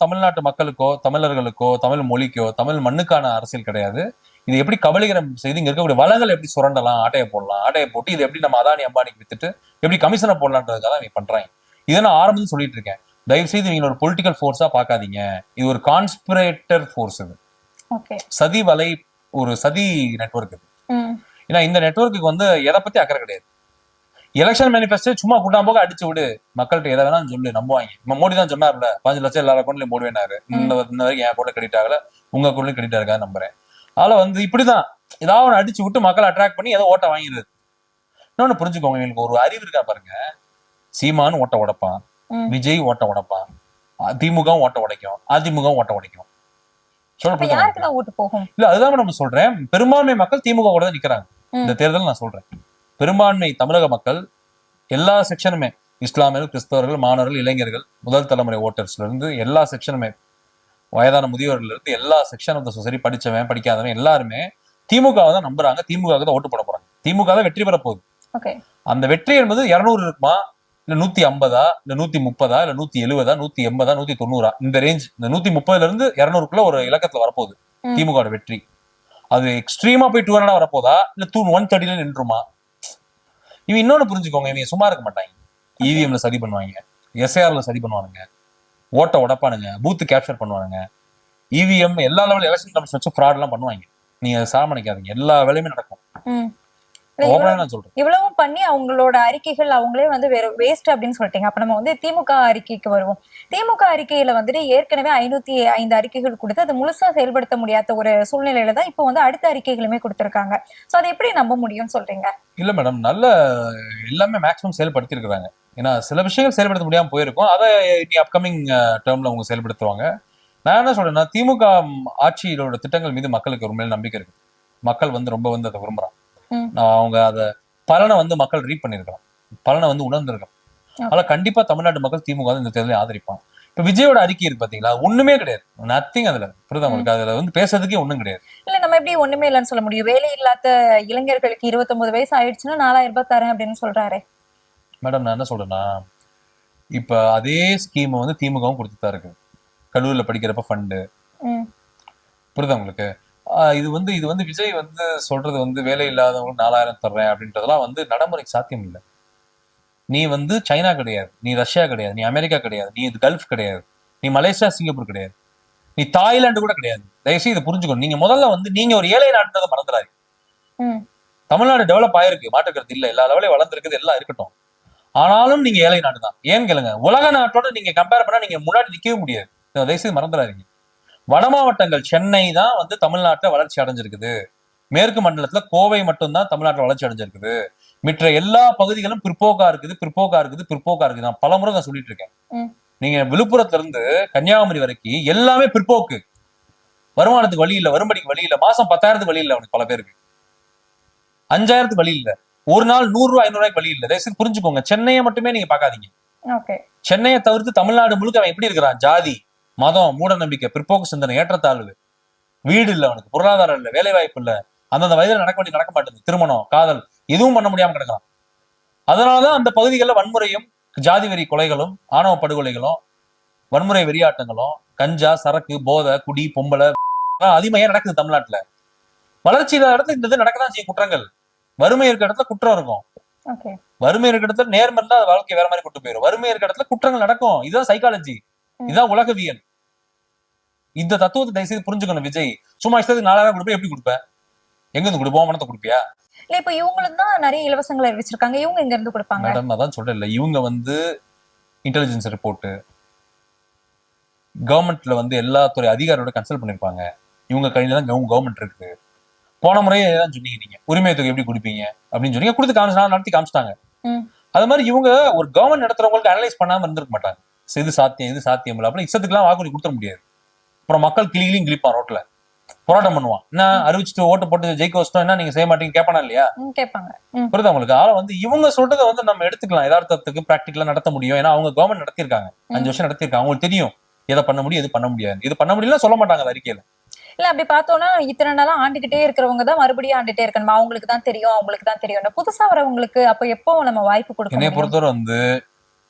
தமிழ்நாட்டு மக்களுக்கோ, தமிழர்களுக்கோ, தமிழ் மொழிக்கோ, தமிழ் மண்ணுக்கான அரசியல் கிடையாது. இது எப்படி கபலீகரம் செய்து இங்க இருக்கக்கூடிய வளங்கள் எப்படி சுரண்டலாம், ஆட்டையை போடலாம், ஆட்டையை போட்டு இது எப்படி நம்ம அதானி அம்பானிக்கு வித்துட்டு எப்படி கமிஷனை போடலான்றதுக்காக இவங்க பண்றாங்க. இதை நான் ஆரம்பத்தில் சொல்லிட்டு இருக்கேன். தயவு செய்து இவங்க ஒரு பொலிட்டிக்கல் ஃபோர்ஸா பாக்காதீங்க, இது ஒரு கான்ஸ்பிரேட்டர் ஃபோர்ஸ். இது சதி வலை ஒரு சதி நெட்வொர்க் இது. ம். ஏன்னா இந்த நெட்வொர்க்குக்கு வந்து எதை பத்தி அக்கறை கிடையாது. எலெக்ஷன் மேனிஃபெஸ்டோ சும்மா கூட்டாம் போக அடிச்சு விடு, மக்கள்கிட்ட எதை வேணாலும் சொல்லு, நம்புவாங்க. நம்ம மோடி தான் சொன்னார்ல 5 லட்சம் எல்லா அக்கௌண்ட்லயும் போடுவேனாரு. இந்த வரைக்கும் என் அக்கௌண்ட்ல கிரெடிட் ஆகல, உங்க அக்கௌண்ட்லயும் கிரெடிட் ஆகா நம்புறேன். அதனால வந்து இப்படிதான் ஏதாவது ஒன்று அடிச்சு விட்டு மக்களை அட்ராக்ட் பண்ணி ஏதோ ஓட்ட வாங்கிடுது. இன்னொன்னு புரிஞ்சுக்கோங்க, இவங்களுக்கு ஒரு அறிவு இருக்கா பாருங்க. சீமானு ஓட்ட உடைப்பான், விஜய் ஓட்ட உடைப்பான், திமுகவும் ஓட்ட உடைக்கும், அதிமுகவும் ஓட்ட உடைக்கும். அப்ப யாருக்கு தான் ஓட்டு போகும்? இல்ல அதுதான் நம்ம சொல்றேன். பெரும்பான்மை மக்கள் திமுக கூட தான் நிக்கிறாங்க இந்த தேர்தல். நான் சொல்றேன் பெரும்பான்மை தமிழக மக்கள் எல்லா செக்ஷனுமே, இஸ்லாமியர்கள், கிறிஸ்தவர்கள், மாணவர்கள், இளைஞர்கள், முதல் தலைமுறை ஓட்டர்ஸ்ல இருந்து எல்லா செக்ஷனுமே, வயதான முதியோர்கள் இருந்து எல்லா செக்ஷன் ஆஃப் த சொசைட்டி, படிச்சவன் படிக்காதவன் எல்லாருமே திமுகவை தான் நம்புறாங்க, திமுக தான் ஓட்டு போட போறாங்க. திமுக தான் வெற்றி பெற போகுது. அந்த வெற்றி என்பது 200 இருக்குமா, இல்ல 150 இல்ல 130 இல்ல 170 180 190 இந்த ரேஞ்ச், இந்த 130 இருந்து 200க்குள்ள ஒரு இலக்கத்துல வரப்போகுது திமுக வெற்றி. அது எக்ஸ்ட்ரீமா போய் 200 வரப்போதா, இல்ல 130 நின்றுமா? இவன் இன்னொன்னு புரிஞ்சுக்கோங்க, இவங்க சும்மா இருக்க மாட்டாங்க. இவிஎம்ல சரி பண்ணுவாங்க, எஸ்ஐஆர்ல சரி பண்ணுவானுங்க, ஓட்ட உடப்பானுங்க, பூத்து கேப்சர் பண்ணுவானுங்க, இவிஎம் எல்லா லெவல் எலெக்ஷன் கமிஷன் வச்சு ஃப்ராட் எல்லாம் பண்ணுவாங்க. நீங்க சாமணிக்காதீங்க, எல்லா வேலையுமே நடக்கும். இவ்வளவும் பண்ணி அவங்களோட அறிக்கைகள் அவங்களே வந்து வேஸ்ட் அப்படின்னு சொல்லிட்டீங்க. அப்ப நம்ம வந்து திமுக அறிக்கைக்கு வருவோம். திமுக அறிக்கையில வந்துட்டு ஏற்கனவே 505 அறிக்கைகள் கொடுத்து அது முழுசா செயல்படுத்த முடியாத ஒரு சூழ்நிலையில தான் இப்போ வந்து அடுத்த அறிக்கைகளுமே கொடுத்திருக்காங்க. சோ அதை எப்படி நம்ப முடியும்னு சொல்றீங்க? இல்ல மேடம், நல்ல எல்லாமே மேக்ஸிமம் செயல்படுத்தி இருக்கிறாங்க. ஏன்னா சில விஷயங்கள் செயல்படுத்த முடியாம போயிருக்கும், அதை இனி அப்கமிங் டேர்ம்ல அவங்க செயல்படுத்துவாங்க. நான் என்ன சொல்றேன்னா, திமுக ஆட்சியோட திட்டங்கள் மீது மக்களுக்கு ஒரு மேல் நம்பிக்கை இருக்கு. மக்கள் வந்து ரொம்ப வந்து அதை விரும்புறாங்க. அவங்க அத பலனை வந்து மக்கள் ரீட் பண்ணிருக்கலாம், பலனை வந்து உணர்ந்திருக்கலாம். அதனால கண்டிப்பா தமிழ்நாட்டு மக்கள் திமுக இந்த தேர்தலை ஆதரிப்பாங்க. இப்ப விஜயோட அறிக்கை இருக்கு பாத்தீங்களா, ஒண்ணுமே கிடையாது, நத்திங். அதுல புரியுதா உங்களுக்கு? அதுல வந்து பேசுறதுக்கே ஒண்ணும் கிடையாது. இல்ல நம்ம எப்படி ஒண்ணுமே இல்லைன்னு சொல்ல முடியும்? வேலை இல்லாத இளைஞர்களுக்கு 29 வயசு ஆயிடுச்சுன்னா 4000 ரூபாய் தரேன் அப்படின்னு சொல்றாரு. மேடம் நான் என்ன சொல்றேன்னா, இப்ப அதே ஸ்கீம் வந்து திமுகவும் கொடுத்துதான் இருக்கு. கல்லூரியில படிக்கிறப்ப ஃபண்டு, புரியுதா உங்களுக்கு? இது வந்து விஜய் வந்து சொல்றது வந்து வேலை இல்லாதவங்களுக்கு 4000 தர்றேன் அப்படின்றதெல்லாம் வந்து நடைமுறைக்கு சாத்தியம் இல்லை. நீ வந்து சைனா கிடையாது, நீ ரஷ்யா கிடையாது, நீ அமெரிக்கா கிடையாது, நீ இது கல்ஃப் கிடையாது, நீ மலேசியா சிங்கப்பூர் கிடையாது, நீ தாய்லாந்து கூட கிடையாது. தயவுசெய்து இதை புரிஞ்சுக்கணும். நீங்க முதல்ல வந்து நீங்க ஒரு ஏழை நாட்டுன்றதை மறந்துடாது. தமிழ்நாடு டெவலப் ஆயிருக்கு, மாற்றுக்கிறது இல்லை, எல்லா லெவலையும் வளர்ந்துருக்குது, எல்லாம் இருக்கட்டும். ஆனாலும் நீங்க ஏழை நாடு தான். ஏன்னு கேளுங்க, உலக நாட்டோட நீங்க கம்பேர் பண்ணா நீங்க முன்னாடி நிக்கவே முடியாது. தயவுசெய்து மறந்துடாதீங்க. வட மாவட்டங்கள் சென்னை தான் வந்து தமிழ்நாட்டில் வளர்ச்சி அடைஞ்சிருக்குது. மேற்கு மண்டலத்துல கோவை மட்டும்தான் தமிழ்நாட்டில் வளர்ச்சி அடைஞ்சிருக்குது. மற்ற எல்லா பகுதிகளும் பிற்போக்கா இருக்குது, பிற்போக்கா இருக்குது, பிற்போக்கா இருக்குது. நான் பலமுறை நான் சொல்லிட்டு இருக்கேன். நீங்க விழுப்புரத்துல இருந்து கன்னியாகுமரி வரைக்கும் எல்லாமே பிற்போக்கு. வருமானத்துக்கு வழி இல்லை, வரும்படிக்கு வழி இல்லை, மாசம் 10,000 வழி இல்லை, அவனுக்கு பல பேருக்கு 5,000 வழி இல்லை, ஒரு நாள் 100 ரூபாய் 500 ரூபாய்க்கு வழி இல்லை. தயவுசெய்து புரிஞ்சுக்கோங்க. சென்னையை மட்டுமே நீங்க பாக்காதீங்க. சென்னையை தவிர்த்து தமிழ்நாடு முழுக்க அவன் எப்படி இருக்கிறான்? ஜாதி, மதம், மூட நம்பிக்கை, பிற்போக்கு சிந்தனை, ஏற்றத்தாழ்வு, வீடு இல்லை அவனுக்கு, பொருளாதாரம் இல்லை, வேலை வாய்ப்பு இல்லை, அந்தந்த வயதில் நடக்க மாட்டேங்குது, திருமணம், காதல் எதுவும் பண்ண முடியாம கிடக்கலாம். அதனாலதான் அந்த பகுதிகளில் வன்முறையும், ஜாதி வெறி கொலைகளும், ஆணவ படுகொலைகளும், வன்முறை வெறியாட்டங்களும், கஞ்சா, சரக்கு, போதை, குடி, பொம்பளை அதிகமாக நடக்குது தமிழ்நாட்டுல. வளர்ச்சி இல்லாத இடத்துல இந்த இது நடக்கதான் செய்யும் குற்றங்கள். வறுமை இருக்க இடத்துல குற்றம் இருக்கும், வறுமை இருக்க இடத்துல நேர்மை இருந்தா அது வாழ்க்கை வேற மாதிரி கொண்டு போயிடும். வறுமை இருக்க இடத்துல குற்றங்கள் நடக்கும். இதுதான் சைக்காலஜி, இதுதான் உலகவியல். இந்த தத்துவத்தை தயவுசெய்து புரிஞ்சுக்கணும். விஜய் சும்மா இஷ்டத்துக்கு 4000 கொடுப்பேன், எப்படி கொடுப்பேன்? எங்க இருந்து கொடுப்போம்? பணத்தை கொடுப்பியா? இல்ல இப்ப இவங்களுக்கு தான் நிறைய இலவசங்களை அறிவிச்சிருக்காங்க, இவங்க எங்க இருந்து கொடுப்பாங்க? மேடம் அதான் சொல்றேன் இல்ல, இவங்க வந்து இன்டெலிஜென்ஸ் ரிப்போர்ட், கவர்மெண்ட்ல வந்து எல்லா துறை அதிகாரியோட கன்சல்ட் பண்ணிருப்பாங்க. இவங்க கையில தான் கவர்மெண்ட் இருக்கு. போன முறையே தான் சொன்னீங்க, நீங்க உரிமை தொகை எப்படி கொடுப்பீங்க அப்படின்னு சொன்னீங்க, கொடுத்து நடத்தி காமிச்சிட்டாங்க. அது மாதிரி இவங்க ஒரு கவர்மெண்ட் நடத்துறவங்களுக்கு அனலைஸ் பண்ணாம இருந்திருக்க மாட்டாங்க. இது சாத்தியம், இது சாத்தியம் இல்லை அப்படின்னு இஷ்டத்துக்குலாம் வாக்குறுதி கொடுத்துட முடியாது. அப்புறம் மக்கள் கிளிகளையும் கிளிப்பான், ரோட்ல போராட்டம் பண்ணுவான். என்ன அறிவிச்சுட்டு ஓட்டு போட்டு ஜெயிக்க வச்சிட்டோம், என்ன நீங்க செய்ய மாட்டீங்க கேட்பானா இல்லையா? கேட்பாங்க. புரியுதா உங்களுக்கு? ஆனா வந்து இவங்க சொல்றதை வந்து நம்ம எடுத்துக்கலாம், யதார்த்தத்துக்கு பிராக்டிகலா நடத்த முடியும். ஏன்னா அவங்க கவர்மெண்ட் நடத்திருக்காங்க, 5 வருஷம் நடத்திருக்காங்க, அவங்களுக்கு தெரியும் எதை பண்ண முடியும், எது பண்ண முடியாது. இது பண்ண முடியல சொல்ல மாட்டாங்க அறிக்கையில. இல்ல அப்படி பார்த்தோம்னா இத்தனை நாளா ஆண்டுகிட்டே இருக்கிறவங்க தான் மறுபடியும் ஆண்டுட்டே இருக்கணும், அவங்களுக்கு தான் தெரியும், அவங்களுக்கு தான் தெரியும். புதுசா வரவங்களுக்கு அப்ப எப்போ நம்ம வாய்ப்பு கொடுக்கணும்? என்னைய பொறுத்தவரை வந்து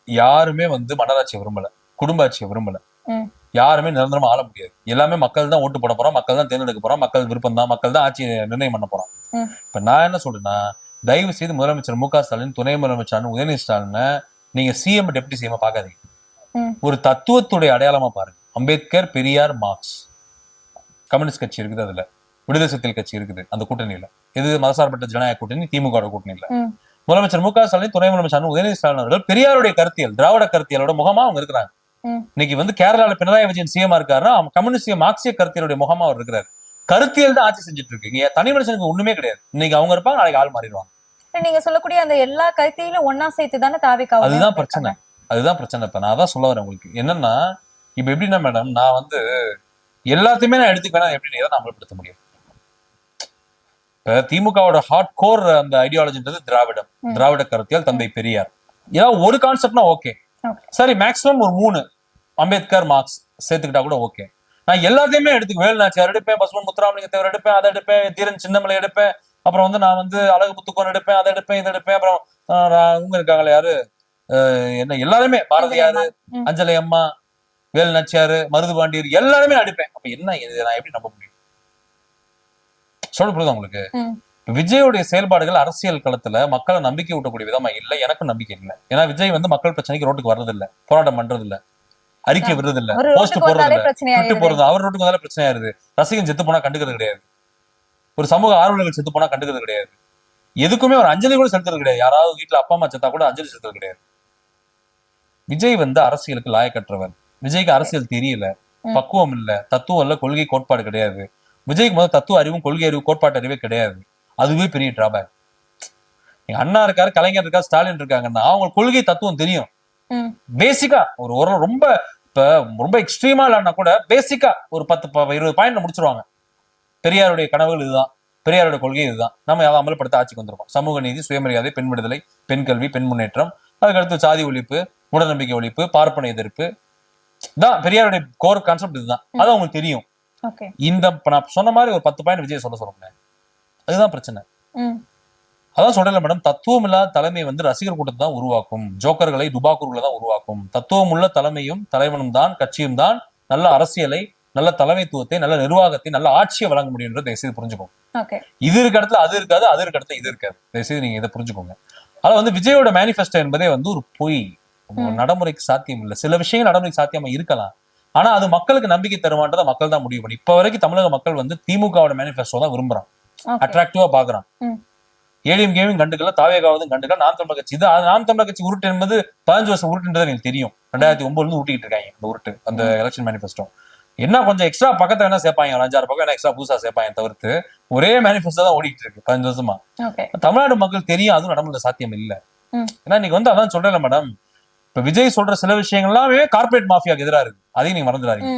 யாருமே வந்து மன்னராட்சியை விரும்பல, குடும்ப ஆட்சியை விரும்பல. யாருமே நிரந்தரமா ஆள முடியாது. எல்லாமே மக்கள் தான் ஓட்டு போட போறோம், மக்கள் தான் தேர்ந்தெடுக்க போறோம், மக்கள் விருப்பம் தான், மக்கள் தான் ஆட்சியை நிர்ணயம் பண்ண போறோம். இப்ப நான் என்ன சொல்றேன்னா, தயவு செய்து முதலமைச்சர் மு க ஸ்டாலின், துணை முதலமைச்சர் உதயநிதி ஸ்டாலின் நீங்க சிஎம் டெப்டி சிஎம் பாக்காதீங்க. ஒரு தத்துவத்துடைய அடையாளமா பாருங்க. அம்பேத்கர், பெரியார், மார்க்ஸ், கம்யூனிஸ்ட் கட்சி இருக்குது, அதுல விடுதலை சிறுத்தைகள் கட்சி இருக்குது அந்த கூட்டணியில. இது மதசார்பற்ற ஜனநாயக கூட்டணி, திமுக கூட்டணியில. ம். முதலமைச்சர் மு க ஸ்டாலின், துணை முதலமைச்சர் உதயநிதி ஸ்டாலின் அவர்கள் பெரியாருடைய கருத்தியல், திராவிட கருத்தியலோட முகமா அவங்க இருக்கிறாங்க. ம். இன்னைக்கு வந்து கேரளால பினராயி விஜயன் சிஎம் இருக்காருன்னா அவன் கம்யூனிஸ்ட் மார்க்சிய கருத்தியலுடைய முகமா அவர் இருக்கிறாரு. கருத்தியல் தான் ஆட்சி செஞ்சுட்டு இருக்கு. இங்க தனி மனுஷனுக்கு ஒண்ணுமே கிடையாது. இன்னைக்கு அவங்க இருப்பாங்க, நாளைக்கு ஆள் மாறிடுவாங்க. நீங்க சொல்லக்கூடிய அந்த எல்லா கருத்தையிலும் ஒன்னா சேர்த்து தானே தாவேக்காவை அதுதான் பிரச்சனை. அதுதான் பிரச்சனை. இப்ப நான் அதான் சொல்ல வரேன் உங்களுக்கு. என்னன்னா இப்ப எப்படின்னா மேடம், நான் வந்து எல்லாத்தையுமே நான் எடுத்துக்கவேனா எப்படின்னு நான் அமல்படுத்த முடியும். இப்ப திமுகவோட ஹார்ட் கோர் அந்த ஐடியாலஜின்றது திராவிடம், திராவிட கருத்தியல், தந்தை பெரியார். ஏதாவது ஒரு கான்செப்ட்னா ஓகே, சரி மேக்ஸிமம் ஒரு 3 அம்பேத்கர் மார்க்ஸ் சேர்த்துக்கிட்டா கூட ஓகே. நான் எல்லாத்தையுமே எடுத்துக்க, வேலுநாச்சியார் எடுப்பேன், பசுமன் முத்துராமலிங்க தேவர் எடுப்பேன், அதை எடுப்பேன், தீரன் சின்னமலை எடுப்பேன், அப்புறம் வந்து நான் வந்து அழகு முத்துக்கோன் எடுப்பேன், அதை எடுப்பேன், இதை எடுப்பேன், அப்புறம் இவங்க இருக்காங்களே யாரு, என்ன எல்லாருமே, பாரதியாரு, அஞ்சலை அம்மா, வேலுநாச்சியாரு, மருதுபாண்டியர் எல்லாருமே அடிப்பேன். அப்ப என்ன இது, நான் எப்படி நம்ப முடியும்? சொல்ல புரியுதா உங்களுக்கு? விஜயோடைய செயல்பாடுகள் அரசியல் களத்துல மக்களை நம்பிக்கை ஊட்டக்கூடிய விதமா இல்ல. எனக்கும் நம்பிக்கை இல்லை. ஏன்னா விஜய் வந்து மக்கள் பிரச்சனைக்கு ரோட்டுக்கு வர்றதில்ல, போராட்டம் பண்றது இல்ல, அறிக்கை விடுறது இல்ல, போஸ்ட் போடுறது இல்ல, ட்விட் போடுறது. அவர் ரோட்டுக்கு வந்தாலே பிரச்சனை ஆயிருது. ரசிகன் செத்து போனா கண்டுக்கிறது கிடையாது, ஒரு சமூக ஆர்வலர்கள் செத்து போனா கண்டுக்கிறது கிடையாது, எதுக்குமே ஒரு அஞ்சலி கூட செலுத்துறது கிடையாது. யாராவது வீட்டுல அப்பா அம்மா செத்தா கூட அஞ்சலி செலுத்துறது கிடையாது. விஜய் வந்து அரசியலுக்கு லாயக்கற்றவர். விஜய்க்கு அரசியல் தெரியல, பக்குவம் இல்ல, தத்துவம் இல்ல, கொள்கை கோட்பாடு கிடையாது. விஜய்க்கு முதல் தத்துவ அறிவும் கொள்கை அறிவு கோட்பாட்டு அறிவே கிடையாது. அதுவே பெரிய டிராபேக். எங்க அண்ணா இருக்காரு, கலைஞர் இருக்காரு, ஸ்டாலின் இருக்காங்கன்னா அவங்களுக்கு கொள்கை தத்துவம் தெரியும். பேசிக்கா ஒரு ரொம்ப இப்ப ரொம்ப எக்ஸ்ட்ரீமா இல்லைன்னா கூட பேசிக்கா ஒரு 10-20 பாயிண்ட் முடிச்சிருவாங்க. பெரியாருடைய கனவுகள் இதுதான், பெரியாருடைய கொள்கை இதுதான், நம்ம அதை அமல்படுத்த ஆட்சிக்கு வந்திருக்கோம். சமூக நீதி, சுயமரியாதை, பெண் விடுதலை, பெண் கல்வி, பெண் முன்னேற்றம், அதுக்கடுத்து சாதி ஒழிப்பு, மூடநம்பிக்கை ஒழிப்பு, பார்ப்பன எதிர்ப்பு தான் பெரியாருடைய கோர் கான்செப்ட். இதுதான், அது அவங்களுக்கு தெரியும். இந்த நான் சொன்ன மாதிரி ஒரு 10 பாயிண்ட் விஜய் சொல்லுங்க, அதுதான் பிரச்சனை. அதான் சொல்றேன் மேடம், தத்துவம் இல்லாத தலைமை வந்து ரசிகர் கூட்டத்தை தான் உருவாக்கும், ஜோக்கர்களை துபாக்கூர்களை தான் உருவாக்கும். தத்துவம் உள்ள தலைமையும் தலைவனும் தான், கட்சியும் தான் நல்ல அரசியலை, நல்ல தலைமைத்துவத்தை, நல்ல நிர்வாகத்தை, நல்ல ஆட்சியை வழங்க முடியும்ன்றதை தயவுசெய்து புரிஞ்சுக்கோங்க. இது இருக்க இடத்துல அது இருக்காது, அது இருக்க இடத்துல இது இருக்காது. தயவுசெய்து நீங்க இதை புரிஞ்சுக்கோங்க. ஆனா வந்து விஜயோட மேனிஃபெஸ்டோ என்பதே வந்து ஒரு பொய், நடைமுறைக்கு சாத்தியம் இல்லை. சில விஷயங்கள் நடைமுறைக்கு சாத்தியமா இருக்கலாம், ஆனா அது மக்களுக்கு நம்பிக்கை தருவான்றதை மக்கள் தான் முடிவு பண்ணி. இப்ப வரைக்கும் தமிழக மக்கள் வந்து திமுகவோட மேனிஃபெஸ்டோ தான் விரும்புறான், அட்ராக்டிவா பாக்குறான். ஏடிஎம் கேமிங் கண்டுக்கல, தாவேகாவதும் கண்டுக்கல, நாம் தமிழர் கட்சி இது. நாம் தமிழர் கட்சி உருட்டு என்பது 15 வருஷம் உருட்டுன்றது எனக்கு தெரியும். 2009 உருட்டிட்டு இருக்காங்க அந்த உருட்டு, அந்த எலெக்ஷன் மேனிஃபெஸ்டோ. என்ன கொஞ்சம் எக்ஸ்ட்ரா பக்கத்தை வேணா சேர்ப்பாங்க, ஒரு 5-6 பக்கம் எக்ஸ்ட்ரா புதுசா சேர்ப்பாங்க, தவிர்த்து ஒரே மேனிஃபெஸ்டோ தான் ஓடிட்டு இருக்கு 15 வருஷமா. தமிழ்நாடு மக்கள் தெரியும் அதுவும் நடைமுறை சாத்தியம் இல்லை. ஏன்னா இன்னைக்கு வந்து அதான் சொல்றேன் மேடம், இப்ப விஜய் சொல்ற சில விஷயங்கள்லாமே கார்பரேட் மாஃபியாக்கு எதிராக இருக்கு. அதையும் நீங்க மறந்துடாதீங்க.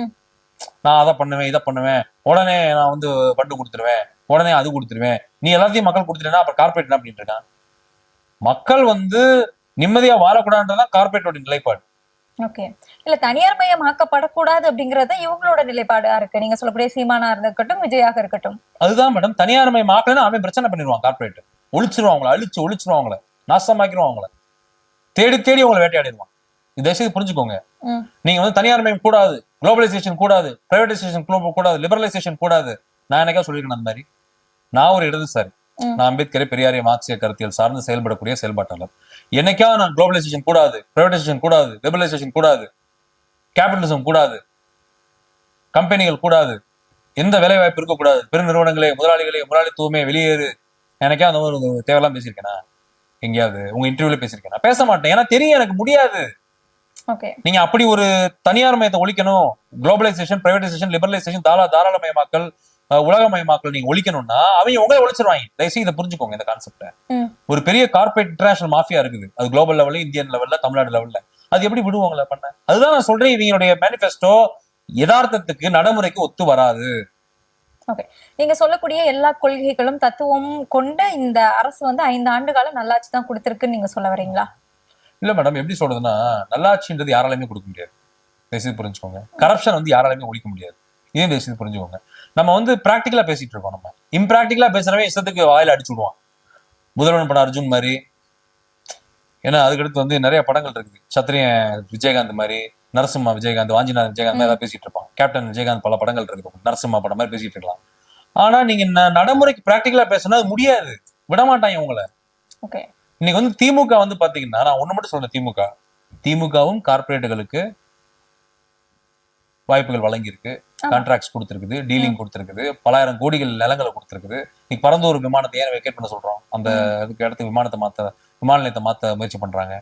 நான் அதை பண்ணுவேன், இதை பண்ணுவேன், உடனே நான் வந்து பண்டு கொடுத்துருவேன், உடனே அது கொடுத்துருவேன், நீ எல்லாத்தையும் மக்கள் கொடுத்துட்டேன்னா அப்புறம் கார்பரேட் என்ன பண்ணிட்டு இருக்கான்? மக்கள் வந்து நிம்மதியா வாழக்கூடாதுன்றதான் கார்பரேட்டோட நிலைப்பாடு. இல்ல தனியார் மயம் ஆக்கப்படக்கூடாது அப்படிங்கறது இவங்களோட நிலைப்பாடா இருக்கு. நீங்க சொல்லக்கூடிய சீமானா இருக்கட்டும், விஜயாக இருக்கட்டும், அதுதான் மேடம். தனியார் மயம் ஆக்கலன்னா அவன் பிரச்சனை பண்ணிடுவான், கார்பரேட் ஒழிச்சிருவாங்களா, ஒழிச்சிருவாங்களே, நாசமாக்கிடுவாங்களே, தேடி தேடி உங்களை வேட்டையாடிடுவான். இதை புரிஞ்சுக்கோங்க. நீங்க வந்து தனியார் மயம் கூடாது, குளோபலைசேஷன் கூடாது, பிரைவேடைசேஷன் கூடாது, லிபரலைசேஷன் கூடாது. நான் எனக்கா சொல்லியிருக்கேன் அந்த மாதிரி. நான் ஒரு இடதுசாரி, நான் அம்பேத்கரை, பெரியாரிய மார்க்சிய கருத்தியல் சார்ந்து செயல்படக்கூடிய செயல்பாட்டாளர். என்னைக்கா நான் குளோபலைசேஷன் கூடாது, பிரைவேடைசேஷன் கூடாது, லிபரலைசேஷன் கூடாது, கேபிட்டலிசம் கூடாது, கம்பெனிகள் கூடாது, எந்த வேலை வாய்ப்பு இருக்கக்கூடாது, பெரு நிறுவனங்களே, முதலாளிகளே, முதலாளித்துவமே வெளியேறு, எனக்கே அந்த ஒரு தேவையெல்லாம் பேசியிருக்கேனா? எங்கேயாவது உங்க இன்டர்வியூல பேசியிருக்கேன்? பேச மாட்டேன். ஏன்னா தெரியும் எனக்கு முடியாது. நீங்க அப்படி ஒரு தனியார் மயத்தை ஒழிக்கணும், குளோபலைசேஷன், பிரைவேடைசேஷன், லிபரலைசேஷன், தாராளமயமாக்கல், உலகமயமாக்கல் நீங்க ஒழிக்கணும்னா அவங்க உங்களை ஒழிச்சிருவாங்க. தயவுசெய்து இதை புரிஞ்சுக்கோங்க. இந்த கான்செப்ட ஒரு பெரிய கார்பரேட் இன்டர்நேஷனல் மாஃபியா இருக்குது, அது குளோபல் லெவல்ல, இந்தியன் லெவல்ல, தமிழ்நாடு லெவல்ல. அது எப்படி விடுவாங்களா பண்ண? அதுதான் நான் சொல்றேன், இவங்களுடைய மேனிஃபெஸ்டோ யதார்த்தத்துக்கு, நடைமுறைக்கு ஒத்து வராது. நீங்க சொல்லக்கூடிய எல்லா கொள்கைகளும் தத்துவமும் கொண்ட இந்த அரசு வந்து 5 ஆண்டு காலம் நல்லாட்சி தான் கொடுத்திருக்குன்னு நீங்க சொல்ல வரீங்களா? இல்ல மேடம், எப்படி சொல்றதுன்னா, நல்லாட்சின்றது யாராலையுமே கொடுக்க முடியாது. தயவுசெய்து புரிஞ்சுக்கோங்க. கரப்ஷன் வந்து யாராலையுமே ஒழிக்க முடியாது. இதையும் தயவுசெய்து புரிஞ்சுக்கோங்க. நம்ம வந்து பிராக்டிகலா பேசிட்டு இருக்கோம். நம்ம இம்பிராக்டிகலா பேசுறவன் இஷ்டத்துக்கு வாயில அடிச்சு விடுவான். முதல்வன் படம் அர்ஜுன் மாதிரி. ஏன்னா அதுக்கடுத்து வந்து நிறைய படங்கள் இருக்குது, சத்திரியன் விஜயகாந்த் மாதிரி, நரசிம்மா விஜயகாந்த், வாஞ்சிநாதன் விஜயகாந்த் ஏதாவது பேசிட்டு இருப்பான். கேப்டன் விஜயகாந்த் பல படங்கள் இருக்குது, நரசிம்மா படம் மாதிரி பேசிட்டு இருக்கலாம். ஆனா நீங்க நடைமுறைக்கு பிராக்டிகலா பேசினா அது முடியாது, விடமாட்டாங்க உங்களை. இன்னைக்கு வந்து திமுக வந்து பாத்தீங்கன்னா, நான் ஒண்ணு மட்டும் சொல்றேன், திமுகவும் கார்பரேட்டுகளுக்கு வாய்ப்புகள் வழங்கியிருக்கு, கான்ட்ராக்ட்ஸ் கொடுத்துருக்குது, டீலிங் கொடுத்துருக்குது, பலாயிரம் கோடிகள் நிலங்களை கொடுத்துருக்குது. இன்னைக்கு பரந்தூர் விமானத்தை ஏன் வெக்கேட் பண்ண சொல்றோம்? அந்த அதுக்கு இடத்துக்கு விமான நிலையத்தை மாத்த முயற்சி பண்றாங்க.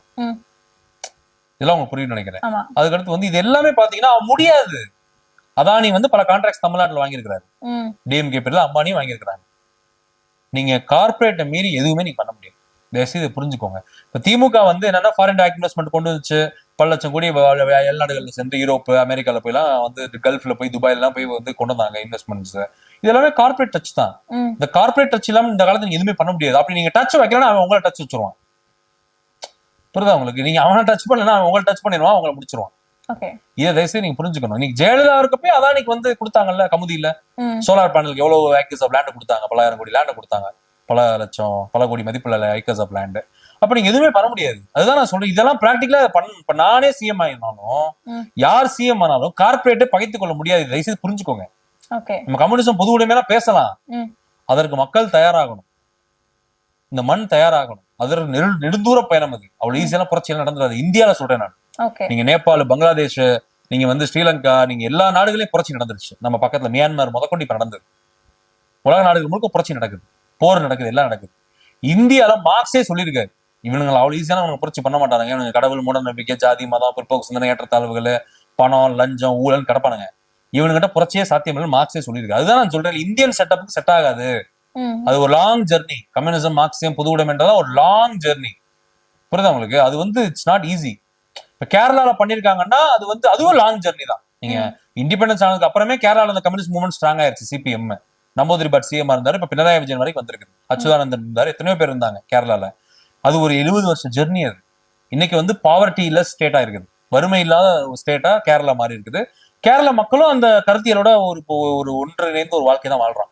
இதெல்லாம் உங்களுக்கு புரியும் நினைக்கிறேன். அதுக்கடுத்து வந்து இது எல்லாமே பாத்தீங்கன்னா முடியாது. அதானி வந்து பல கான்ட்ராக்ட்ஸ் தமிழ்நாட்டில் வாங்கியிருக்கிறாரு, டிஎம்கே பேர்ல அம்பானியும் வாங்கியிருக்கிறாங்க. நீங்க கார்பரேட்டை மீறி எதுவுமே நீங்க பண்ண முடியாது. தயவுசெய்து இதை புரிஞ்சுக்கோங்க. இப்ப திமுக வந்து என்னன்னா ஃபாரின் டைரக்ட் இன்வெஸ்ட்மெண்ட் கொண்டு வந்துச்சு, பல லட்சம் கோடி வெளிநாடுகள்ல சென்று யூரோப்பு, அமெரிக்கால போய்லாம் வந்து கல்ஃப்ல போய் துபாயில எல்லாம் போய் வந்து கொண்டு வந்தாங்க இன்வெஸ்ட்மெண்ட்ஸ். இது எல்லாமே கார்பரேட் டச் தான். இந்த கார்பரேட் டச் இல்லாம இந்த காலத்துல நீங்க எதுவுமே பண்ண முடியாது. அப்படி நீங்க டச் வைக்கலாம், அவன் உங்களை டச் வச்சிருவான். புரியுதா உங்களுக்கு? நீங்க அவனை டச் பண்ணலன்னா அவன் உங்களை டச் பண்ணிடுவான், அவங்களை முடிச்சிருவான். இதை தயவுசெய்து நீங்க புரிஞ்சுக்கணும். நீங்க ஜெயலலிதா இருக்கப்பே அதானிக்கு வந்து கொடுத்தாங்கல்ல கமுதியில சோலார் பேனலுக்கு எவ்வளவு ஏக்கர்ஸ் ஆஃப் லேண்ட் கொடுத்தாங்க, பலாயிரம் கோடி லேண்ட் கொடுத்தாங்க, பல கோடி மதிப்புள்ள ஏக்கர்ஸ் ஆஃப் லேண்ட். அப்ப நீங்க எதுவுமே பண்ண முடியாது. அதுதான் நான் சொல்றேன். இதெல்லாம் பிராக்டிகலா இப்ப நானே சிஎம் ஆயிருந்தாலும் யார் சிஎம் ஆனாலும் கார்பரேட்டை பகைத்துக் கொள்ள முடியாது. தயவுசெய்து புரிஞ்சுக்கோங்க. நம்ம கம்யூனிசம் பொது உடைமையா பேசலாம், அதற்கு மக்கள் தயாராகணும், இந்த மண் தயாராகணும். அதற்கு நெடுந்தூர பயணம். அது அவ்வளவு ஈஸியான புரட்சியெல்லாம் நடந்துடாது. இந்தியால சொல்றேன் நான். நீங்க நேபாள், பங்களாதேஷ், நீங்க வந்து ஸ்ரீலங்கா, நீங்க எல்லா நாடுகளையும் புரட்சி நடந்துருச்சு. நம்ம பக்கத்துல மியான்மர் முதற்கொண்டு இப்ப நடந்தது. உலக நாடுகள் முழுக்க புரட்சி நடக்குது, போர் நடக்குது, எல்லாம் நடக்குது. இந்தியால மார்க்ஸே சொல்லியிருக்காரு, இவனுங்களை அவ்வளவு ஈஸியான புரட்சி பண்ண மாட்டாங்க. இவனுக்கு கடவுள், மூட நம்பிக்கை, ஜாதி, மதம், பிற்போக்கு சிந்தனை, ஏற்றத்தாழ்வுகள், பணம், லஞ்சம், ஊழல் கிடப்பானுங்க. இவனுக்கிட்ட புரட்சியே சாத்தியம் இல்லை மார்க்ஸே சொல்லியிருக்கு. அதுதான் நான் சொல்றேன், இந்தியன் செட்டப்புக்கு செட் ஆகாது. அது ஒரு லாங் ஜெர்னி. கம்யூனிசம், மார்க்சியம், பொது உடைமைன்றதா ஒரு லாங் ஜெர்னி. புரியுதா உங்களுக்கு? அது வந்து இட்ஸ் நாட் ஈஸி. இப்ப கேரளால பண்ணிருக்காங்கன்னா அது வந்து அதுவும் லாங் ஜெர்னி தான். நீங்க இண்டிபெண்டன்ஸ் ஆனதுக்கு அப்புறமே கேரளால இந்த கம்யூனிஸ்ட் மூவ்மெண்ட் ஸ்ட்ராங் ஆயிருச்சு. சிபிஎம் நம்பூதிரி பட் சிஎம் இருந்தாரு, இப்ப பினராயி விஜயன் வரைக்கும் வந்திருக்கு, அச்சுதானந்தன் இருந்தாரு, எத்தனையோ பேர் இருந்தாங்க கேரளால. அது ஒரு 70 வருஷம் ஜெர்னி. அது இன்னைக்கு வந்து பாவர்ட்டி லெஸ் ஸ்டேட்டா இருக்குது, வறுமை இல்லாத ஸ்டேட்டா கேரளா மாறி இருக்குது. கேரளா மக்களும் அந்த கருத்தியலோட ஒரு ஒன்றிணைந்த ஒரு வாழ்க்கை தான் வாழ்றான்.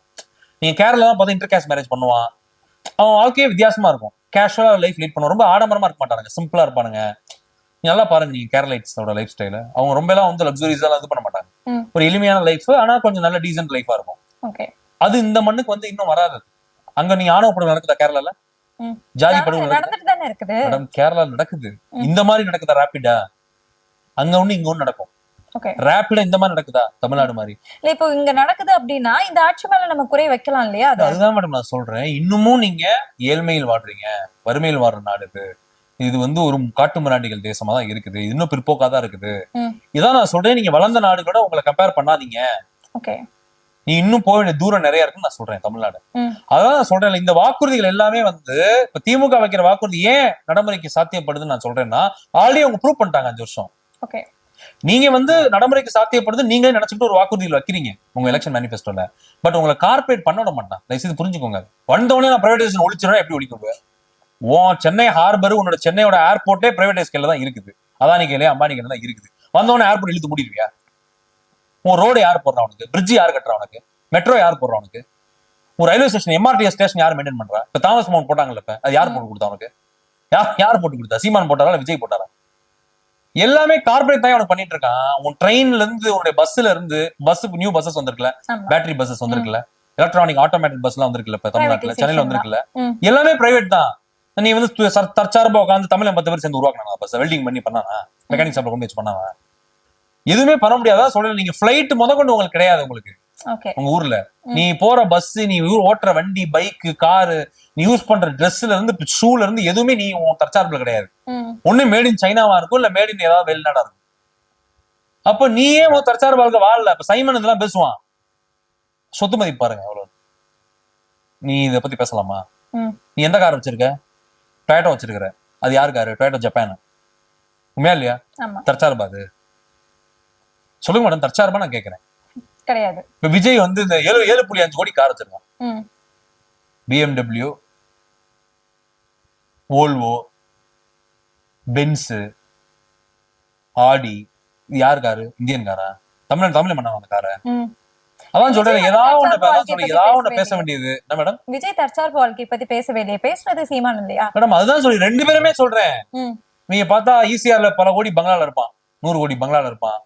நீங்க கேரளா தான் பார்த்தா இன்டர் கேஸ்ட் மேரேஜ் பண்ணுவான், அவன் வாழ்க்கையே வித்தியாசமா இருக்கும், கேஷுவலா லைஃப் லீட் பண்ணுவான், ரொம்ப ஆடம்பரமா இருக்க மாட்டானுங்க, சிம்பிளா இருப்பானுங்க. நல்லா பாருங்க நீங்க கேரளைட்ஸோட லைஃப் ஸ்டைல, அவங்க ரொம்ப எல்லாம் வந்து லக்ஸுரிஸ் எல்லாம் இது பண்ண மாட்டாங்க, ஒரு எளிமையான லைஃப், ஆனா கொஞ்சம் நல்ல டீசென்ட் லைஃபா இருக்கும். அது இந்த மண்ணுக்கு வந்து இன்னும் வராது. அங்க நீங்க ஆணவ படுகொலை நடக்குதா கேரளால? ஜாதி படுகொலை நடக்குது மேடம், கேரளால நடக்குது. இந்த மாதிரி நடக்குதா ரேபிடா? அங்க ஒண்ணு இங்க ஒண்ணு நடக்கும். ரேபிடா இந்த மாதிரி நடக்குதா தமிழ்நாடு மாதிரி? இப்போ இங்க நடக்குது அப்படின்னா இந்த ஆட்சி மேல நம்ம குறை வைக்கலாம் இல்லையா? அதுதான் மேடம் நான் சொல்றேன். இன்னமும் நீங்க ஏழ்மையில் வாடுறீங்க, வறுமையில் வாடுற நாடு இது. இது வந்து ஒரு காட்டு மிராண்டிகள் தேசமா தான் இருக்குது, இன்னும் பிற்போக்காதான் இருக்குது. இதான் நான் சொல்றேன், நீங்க வளர்ந்த நாடுகளோட உங்களை கம்பேர் பண்ணாதீங்க. நீ இன்னும் போக வேண்டிய தூரம் நிறைய இருக்குன்னு நான் சொல்றேன் தமிழ்நாடு. அதான் நான் சொல்றேன், இந்த வாக்குறுதிகள் எல்லாமே வந்து இப்ப திமுக வைக்கிற வாக்குறுதி ஏன் நடைமுறைக்கு சாத்தியப்படுதுன்னு நான் சொல்றேன்னா, ஆல்ரெடி அவங்க ப்ரூவ் பண்ணிட்டாங்க 5 வருஷம். நீங்க வந்து நடைமுறைக்கு சாத்தியப்படுது நீங்களே நினைச்சுட்டு ஒரு வாக்குறுதியில் வைக்கிறீங்க உங்க எலெக்ஷன் மேனிஃபெஸ்டோல. பட் உங்களை கார்பரேட் பண்ண விட மாட்டான். தயவுசெய்து புரிஞ்சுக்கோங்க. வந்தவொடனே நான் பிரைவேடைசேஷன் ஒழிச்சிடும், எப்படி ஒழிக்க? சென்னை ஹார்பர், உன்னோட சென்னையோட ஏர்போர்ட்டே பிரைவேடைஸ் கையில தான் இருக்குது, அதானி கையில, அம்பானி கையில தான் இருக்குது. வந்தவொடனே ஏர்போர்ட் இழுத்து முடியுவியா? உன் ரோடு யார் போடுறா உனக்கு? பிரிட்ஜ் யார் கட்டுறா உனக்கு? மெட்ரோ யார் போடுறா உனக்கு? ஒரு ரயில்வே ஸ்டேஷன், எம்ஆர்டிஎஸ் ஸ்டேஷன் யார் மெயின்டைன் பண்றா? இப்ப தாமஸ் மவுண்ட் போட்டாங்கல்ல, இப்ப அது யார் போட்டு கொடுத்தா உனக்கு? யார் போட்டு கொடுத்தா? சீமான் போட்டாரா, விஜய் போட்டாரா? எல்லாமே கார்பரேட் தான் அவனுக்கு பண்ணிட்டு இருக்கான். உன் ட்ரெயின்ல இருந்து, உன்னுடைய பஸ்ல இருந்து, பஸ்ஸுக்கு நியூ பஸ்ஸஸ் வந்திருக்குல்ல, பேட்டரி பஸ்ஸஸ் வந்திருக்குல்ல, எலக்ட்ரானிக் ஆட்டோமேட்டிக் பஸ் எல்லாம் வந்திருக்குல்ல, இப்ப தமிழ்நாட்டுல சென்னையில வந்திருக்குல்ல, எல்லாமே பிரைவேட் தான். நீ வந்து தற்சார்பா உட்காந்து தமிழ் 10 பேர் சேர்ந்து உருவாக்கினா பஸ் வெல்டிங் பண்ணி பண்ணானா, மெக்கானிக் ஷாப்ல கொண்டு வச்சு பண்ணானா? எதுவுமே பண்ண முடியாதா சொல்றேன். நீங்க பிளைட் முதற்கொண்டு உங்களுக்கு கிடையாது. உங்களுக்கு உங்க ஊர்ல நீ போற பஸ், நீ ஓட்டுற வண்டி, பைக், காரு, நீ யூஸ் பண்ற ட்ரெஸ்ல இருந்து, ஷூல இருந்து எதுவுமே நீ தற்சார்புல கிடையாது. ஒண்ணு மேட் இன் சைனாவா இருக்கும், இல்ல மேட் இன் ஏதாவது வெளிநாடா இருக்கும். அப்ப நீயே தற்சார்பு வாழ்க்கை வாழல. இப்ப சைமன் இதெல்லாம் பேசுவான், சொத்து மதிப்பு பாருங்க எவ்வளவு. நீ இதை பத்தி பேசலாமா? நீ எந்த கார் வச்சிருக்க? டொயோட்டோ வச்சிருக்கிற, அது யாரு காரு? Toyota Japan. உண்மையா இல்லையா? தற்சார்பா அது? சொல்லுங்க மேடம், தற்சார்பா நான் கேட்கிறேன். கிடையாது. இப்ப விஜய் வந்து இந்த 7.5 கோடி கார் வச்சிருக்கான். BMW, வோல்வோ, பென்ஸ், ஆடி, இது யாரு காரு? இந்தியன் காரா? தமிழ் மண்ணா அந்த காரை? அதான் சொல்றேன், ஏதாவது ஒண்ணு பேச வேண்டியது என்ன மேடம்? விஜய் தற்சார்பு வாழ்க்கை பத்தி பேசவே இல்லையே, பேசுறது சீமான் இல்லையா மேடம்? அதுதான் சொல்லி 2 பேருமே சொல்றேன். நீங்க பார்த்தா ஈசிஆர்ல பல கோடி பங்களால இருப்பான், 100 கோடி பங்களால இருப்பான்,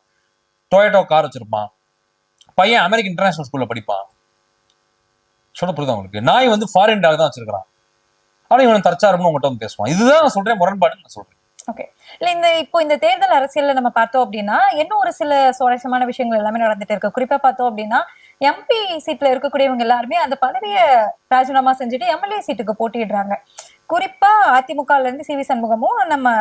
டொயோட்டோ கார் வச்சிருப்பான், பையன் அமெரிக்கன் இன்டர்நேஷனல் ஸ்கூல்ல படிப்பான். சொல்ல புரியுதா உங்களுக்கு? நாய் வந்து ஃபாரின் டாக் தான் வச்சிருக்கான், ஆனா இவன் தற்சார்புன்னு உங்ககிட்ட வந்து பேசுவான். இதுதான் நான் சொல்றேன், முரண்பாடுன்னு நான் சொல்றேன். ஓகே. இல்ல இப்போ இந்த தேர்தல் அரசியல்ல நம்ம பார்த்தோம் அப்படின்னா இன்னும் ஒரு சில சுவாரஸ்யமான விஷயங்கள் எல்லாமே நடந்துட்டு இருக்கு. குறிப்பா பார்த்தோம் அப்படின்னா எம்பி சீட்ல இருக்கக்கூடியவங்க எல்லாருமே அந்த பதவியை ராஜினாமா செஞ்சுட்டு எம்எல்ஏ சீட்டுக்கு போட்டியிடுறாங்க. குறிப்பா அதிமுகல இருந்து சி.வி. சண்முகமும் நம்ம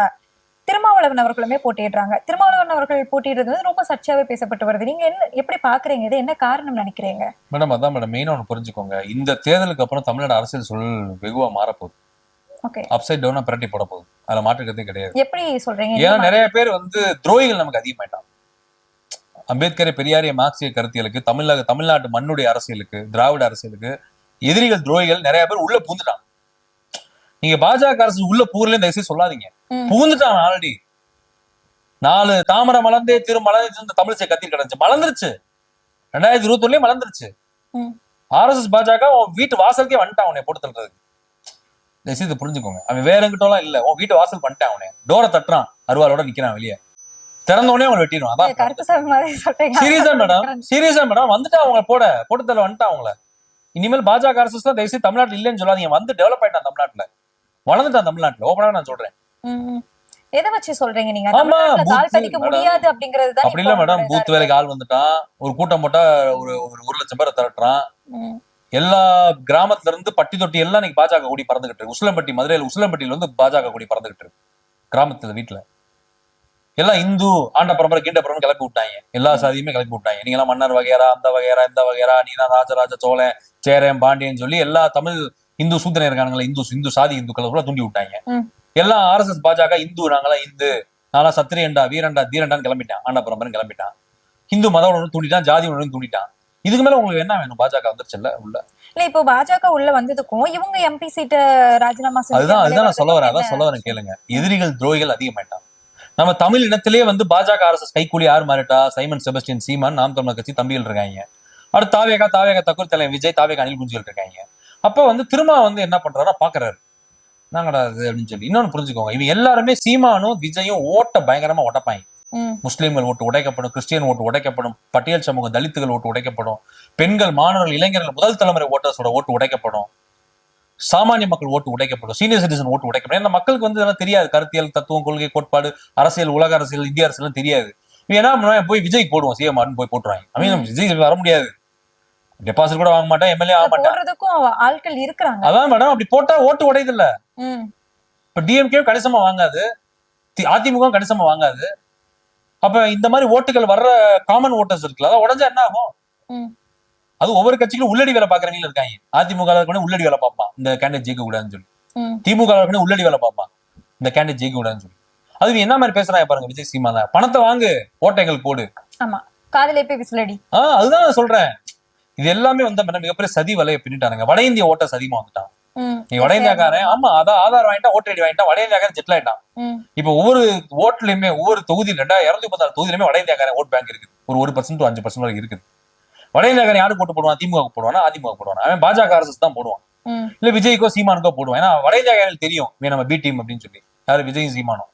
திருமாவளவன் அவர்களுமே போட்டியிடுறாங்க. திருமாவளவன் அவர்கள் போட்டியிடுறது வந்து ரொம்ப சர்ச்சையாவே பேசப்பட்டு வருது. நீங்க எப்படி பாக்குறீங்க? இது என்ன காரணம் நினைக்கிறீங்க? மேடம் அதான் மேடம் மெயினா ஒன்று புரிஞ்சுக்கோங்க. இந்த தேர்தலுக்கு அப்புறம் தமிழ்நாடு அரசியல் சூழல் வெகுவா மாறப்போகுது. ஓகே. அப்சைட் டவுனா பிரட்டி போட போகுது. அதுல மாற்றுக்கிறதே கிடையாது. எப்படி சொல்றீங்க? ஏன்னா நிறைய பேர் வந்து துரோகிகள் நமக்கு அதிகமாயிட்டான். அம்பேத்கரை, பெரியாரிய, மார்க்சிய கருத்தியலுக்கு, தமிழ்நாட்டு மண்ணுடைய அரசியலுக்கு, திராவிட அரசியலுக்கு எதிரிகள், துரோகிகள் நிறைய பேர் உள்ள பூந்துட்டான். நீங்க பாஜக அரசு உள்ள பூர்ல தயவுசெய்து சொல்லாதீங்க. பூந்துட்டான் ஆல்ரெடி. 4 தாமரை மலர்ந்தே மலர்ந்து தமிழிசை கத்தி கிடந்துச்சு. மலர்ந்துருச்சு. 2021 மலர்ந்துருச்சு. RSS பாஜக உன் வீட்டு வாசலுக்கே வந்துட்டான் உன்னை போட்டு தள்ளுறதுக்கு. தயவுசெய்து புரிஞ்சுக்கோங்க. அவன் வேற எங்கிட்டோலாம் இல்ல, உன் வீட்டு வாசல் பண்ணிட்டான். அவனே டோரை தட்டுறான், அருவாளோட நிக்கிறான் வெளியே. திறந்த உடனே அவங்களை வெட்டிடுவான். அதான் சீரியஸா மேடம் வந்துட்டா அவங்க போட்டு தள்ள வந்துட்டா அவங்கள. இனிமேல் பாஜக அரசு தான் தயவுசெய்து தமிழ்நாட்டில் இல்லைன்னு சொல்லாதீங்க. வந்து டெவலப் ஆயிட்டான் தமிழ்நாட்டுல, வளர்ந்துட்டான் தமிழ்நாட்டுல. ஓப்பனா நான் சொல்றேன். எதை வச்சு சொல்றீங்க நீங்க? ஆமா, கால் பதிக்க முடியாது அப்படிங்கிறது தான். அப்படி இல்ல மேடம், பூத் வேலைக்கு ஆள் வந்துட்டான். ஒரு கூட்டம் போட்டா ஒரு 1,00,000 பேரை திரட்டுறான். எல்லா கிராமத்துல இருந்து பட்டி தொட்டி எல்லாம் இன்னைக்கு பாஜக கூடி பறந்துகிட்டு இருக்கு. உசிலம்பட்டி, மதுரையில் உசிலம்பட்டியில வந்து பாஜக கூடி பறந்துகிட்டு இருக்கு. கிராமத்துல வீட்டுல எல்லாம் இந்து ஆண்ட பரம்பரை கீண்ட பரம்பரை கிளப்பி விட்டாங்க. எல்லா சாதியுமே கிளப்பி விட்டாங்க. நீங்க எல்லாம் மன்னர் வகையரா, அந்த வகையரா, இந்த வகையரா, நீதான் ராஜராஜ சோழன், சேரன், பாண்டியன் சொல்லி எல்லா தமிழ் இந்து சூத்திரன் இருக்கானுங்களா, இந்து சாதி இந்துக்களை கூட தூண்டி விட்டாங்க. எல்லாம் RSS பாஜக இந்து, நாங்களாம் இந்து, நாளா சத்திரியண்டா, வீரண்டா, தீரண்டான்னு கிளம்பிட்டான். ஆண்ட பரம்பரை கிளம்பிட்டான். ஹிந்து மத உணர்வு தூண்டிட்டான், ஜாதி உணர்வு தூண்டிட்டான். இதுக்கு மேல உங்களுக்கு என்ன வேணும்? பாஜக வந்துருச்சுல்ல உள்ள. இல்ல இப்போ பாஜக உள்ள வந்ததுக்கும் இவங்க எம்பி சீட்டை ராஜினாமா செஞ்சு அதுதான் நான் சொல்ல வரேன் கேளுங்க. எதிரிகள், துரோகிகள் அதிகமாயிட்டான். நம்ம தமிழ் இனத்திலேயே வந்து பாஜக RSS கைக்கூலி யார் மாறிட்டா? சைமன் செபஸ்டியன் சீமான், நாம் தமிழர் கட்சி தம்பிகள் இருக்காங்க. அடுத்து தாவேகா தக்கூர் தலைவர் விஜய், தாவேகா அனில் குஞ்சுகள் இருக்காங்க. அப்ப வந்து திரும்ப வந்து என்ன பண்றாரா பாக்குறாரு, நாங்கடா அது அப்படின்னு சொல்லி. இன்னொன்னு புரிஞ்சுக்கோங்க, இவங்க எல்லாருமே சீமானும் விஜயும் ஓட்ட பயங்கரமா உடைப்பாங்க. முஸ்லீம்கள் ஓட்டு உடைக்கப்படும், கிறிஸ்டியன் ஓட்டு உடைக்கப்படும், பட்டியல் சமூக தலித்துகள் ஓட்டு உடைக்கப்படும், பெண்கள், மாணவர்கள், இளைஞர்கள், முதல் தலைமுறை ஓட்டர்ஸோட ஓட்டு உடைக்கப்படும், சாமானிய மக்கள் ஓட்டு உடைக்கப்படும், சீனியர் சிட்டிசன் ஓட்டு உடைக்கப்படும். ஏன்னா மக்களுக்கு வந்து இதெல்லாம் தெரியாது. கருத்தியல், தத்துவம், கொள்கை, கோட்பாடு, அரசியல், உலக அரசியல், இந்திய அரசியல் தெரியாது. ஏன்னா போய் விஜய் போடுவோம், சிஎம் போய் போட்டுருவாங்க. அவன் விஜய் வர முடியாது, டெபாசிட் கூட வாங்க மாட்டேன், எம்எல்ஏ ஆக மாட்டேன். ஆட்கள் இருக்கிறாங்க. அதான் மேடம், அப்படி போட்டா ஓட்டு உடையது இல்ல. இப்ப டிஎம்கே கணிசமா வாங்காது, அதிமுக கணிசமா வாங்காது. அப்ப இந்த மாதிரி ஓட்டுகள் வர்ற காமன் ஓட்டர்ஸ் இருக்குல்ல, அதான் உடஞ்சா என்ன ஆகும்? அது ஒவ்வொரு கட்சிகளும் உள்ளடி வேலை பாக்குறவங்க இருக்காங்க. அதிமுக உள்ளடி வேலை பார்ப்பான், இந்த கேண்டிடேட் ஜெயிக்க கூடாதுன்னு சொல்லி. திமுக உள்ளடி வேலை பார்ப்பான், இந்த கேண்டிடேட் ஜெயிக்க கூடாதுன்னு சொல்லி. அது என்ன மாதிரி பேசுறாங்க பாருங்க விஜய் சீமான். பணத்தை வாங்கு, ஓட்டைகள் போடு. ஆமா, காதலே போய் விசிலடி. அதுதான் நான் சொல்றேன். இது எல்லாமே வந்து மிகப்பெரிய சதி வலையை பின்னிட்டானுங்க. வட இந்திய ஓட்டர்ஸ் அதிகமா வந்துட்டான். நீ வட இந்தியாக்காரன், ஆமா அதான் ஆதார் வாங்கிட்டான், ஓட்டர் ஐடி வாங்கிட்டான், வட இந்தியாக்காரன் செட்டில் ஆயிட்டான். இப்ப ஒவ்வொரு ஓட்டுலயுமே, ஒவ்வொரு தொகுதியில் 234 தொகுதியிலுமே வட இந்தியாக்காரன் ஓட் பேங்க் இருக்குது. ஒரு 1% to 5% வரைக்கும் இருக்குது. வட இந்தியாக்காரன் யாருக்கு ஓட்டு போடுவான்? திமுக போடுவானா, அதிமுக போடுவானா? அவன் பாஜக RSS தான் போடுவான், இல்ல விஜய்க்கோ சீமானுக்கோ போடுவான். ஏன்னா வட இந்தியாக்காரன் தெரியும் நம்ம பி டீம் அப்படின்னு சொல்லி. யாரு? விஜயும் சீமானும்.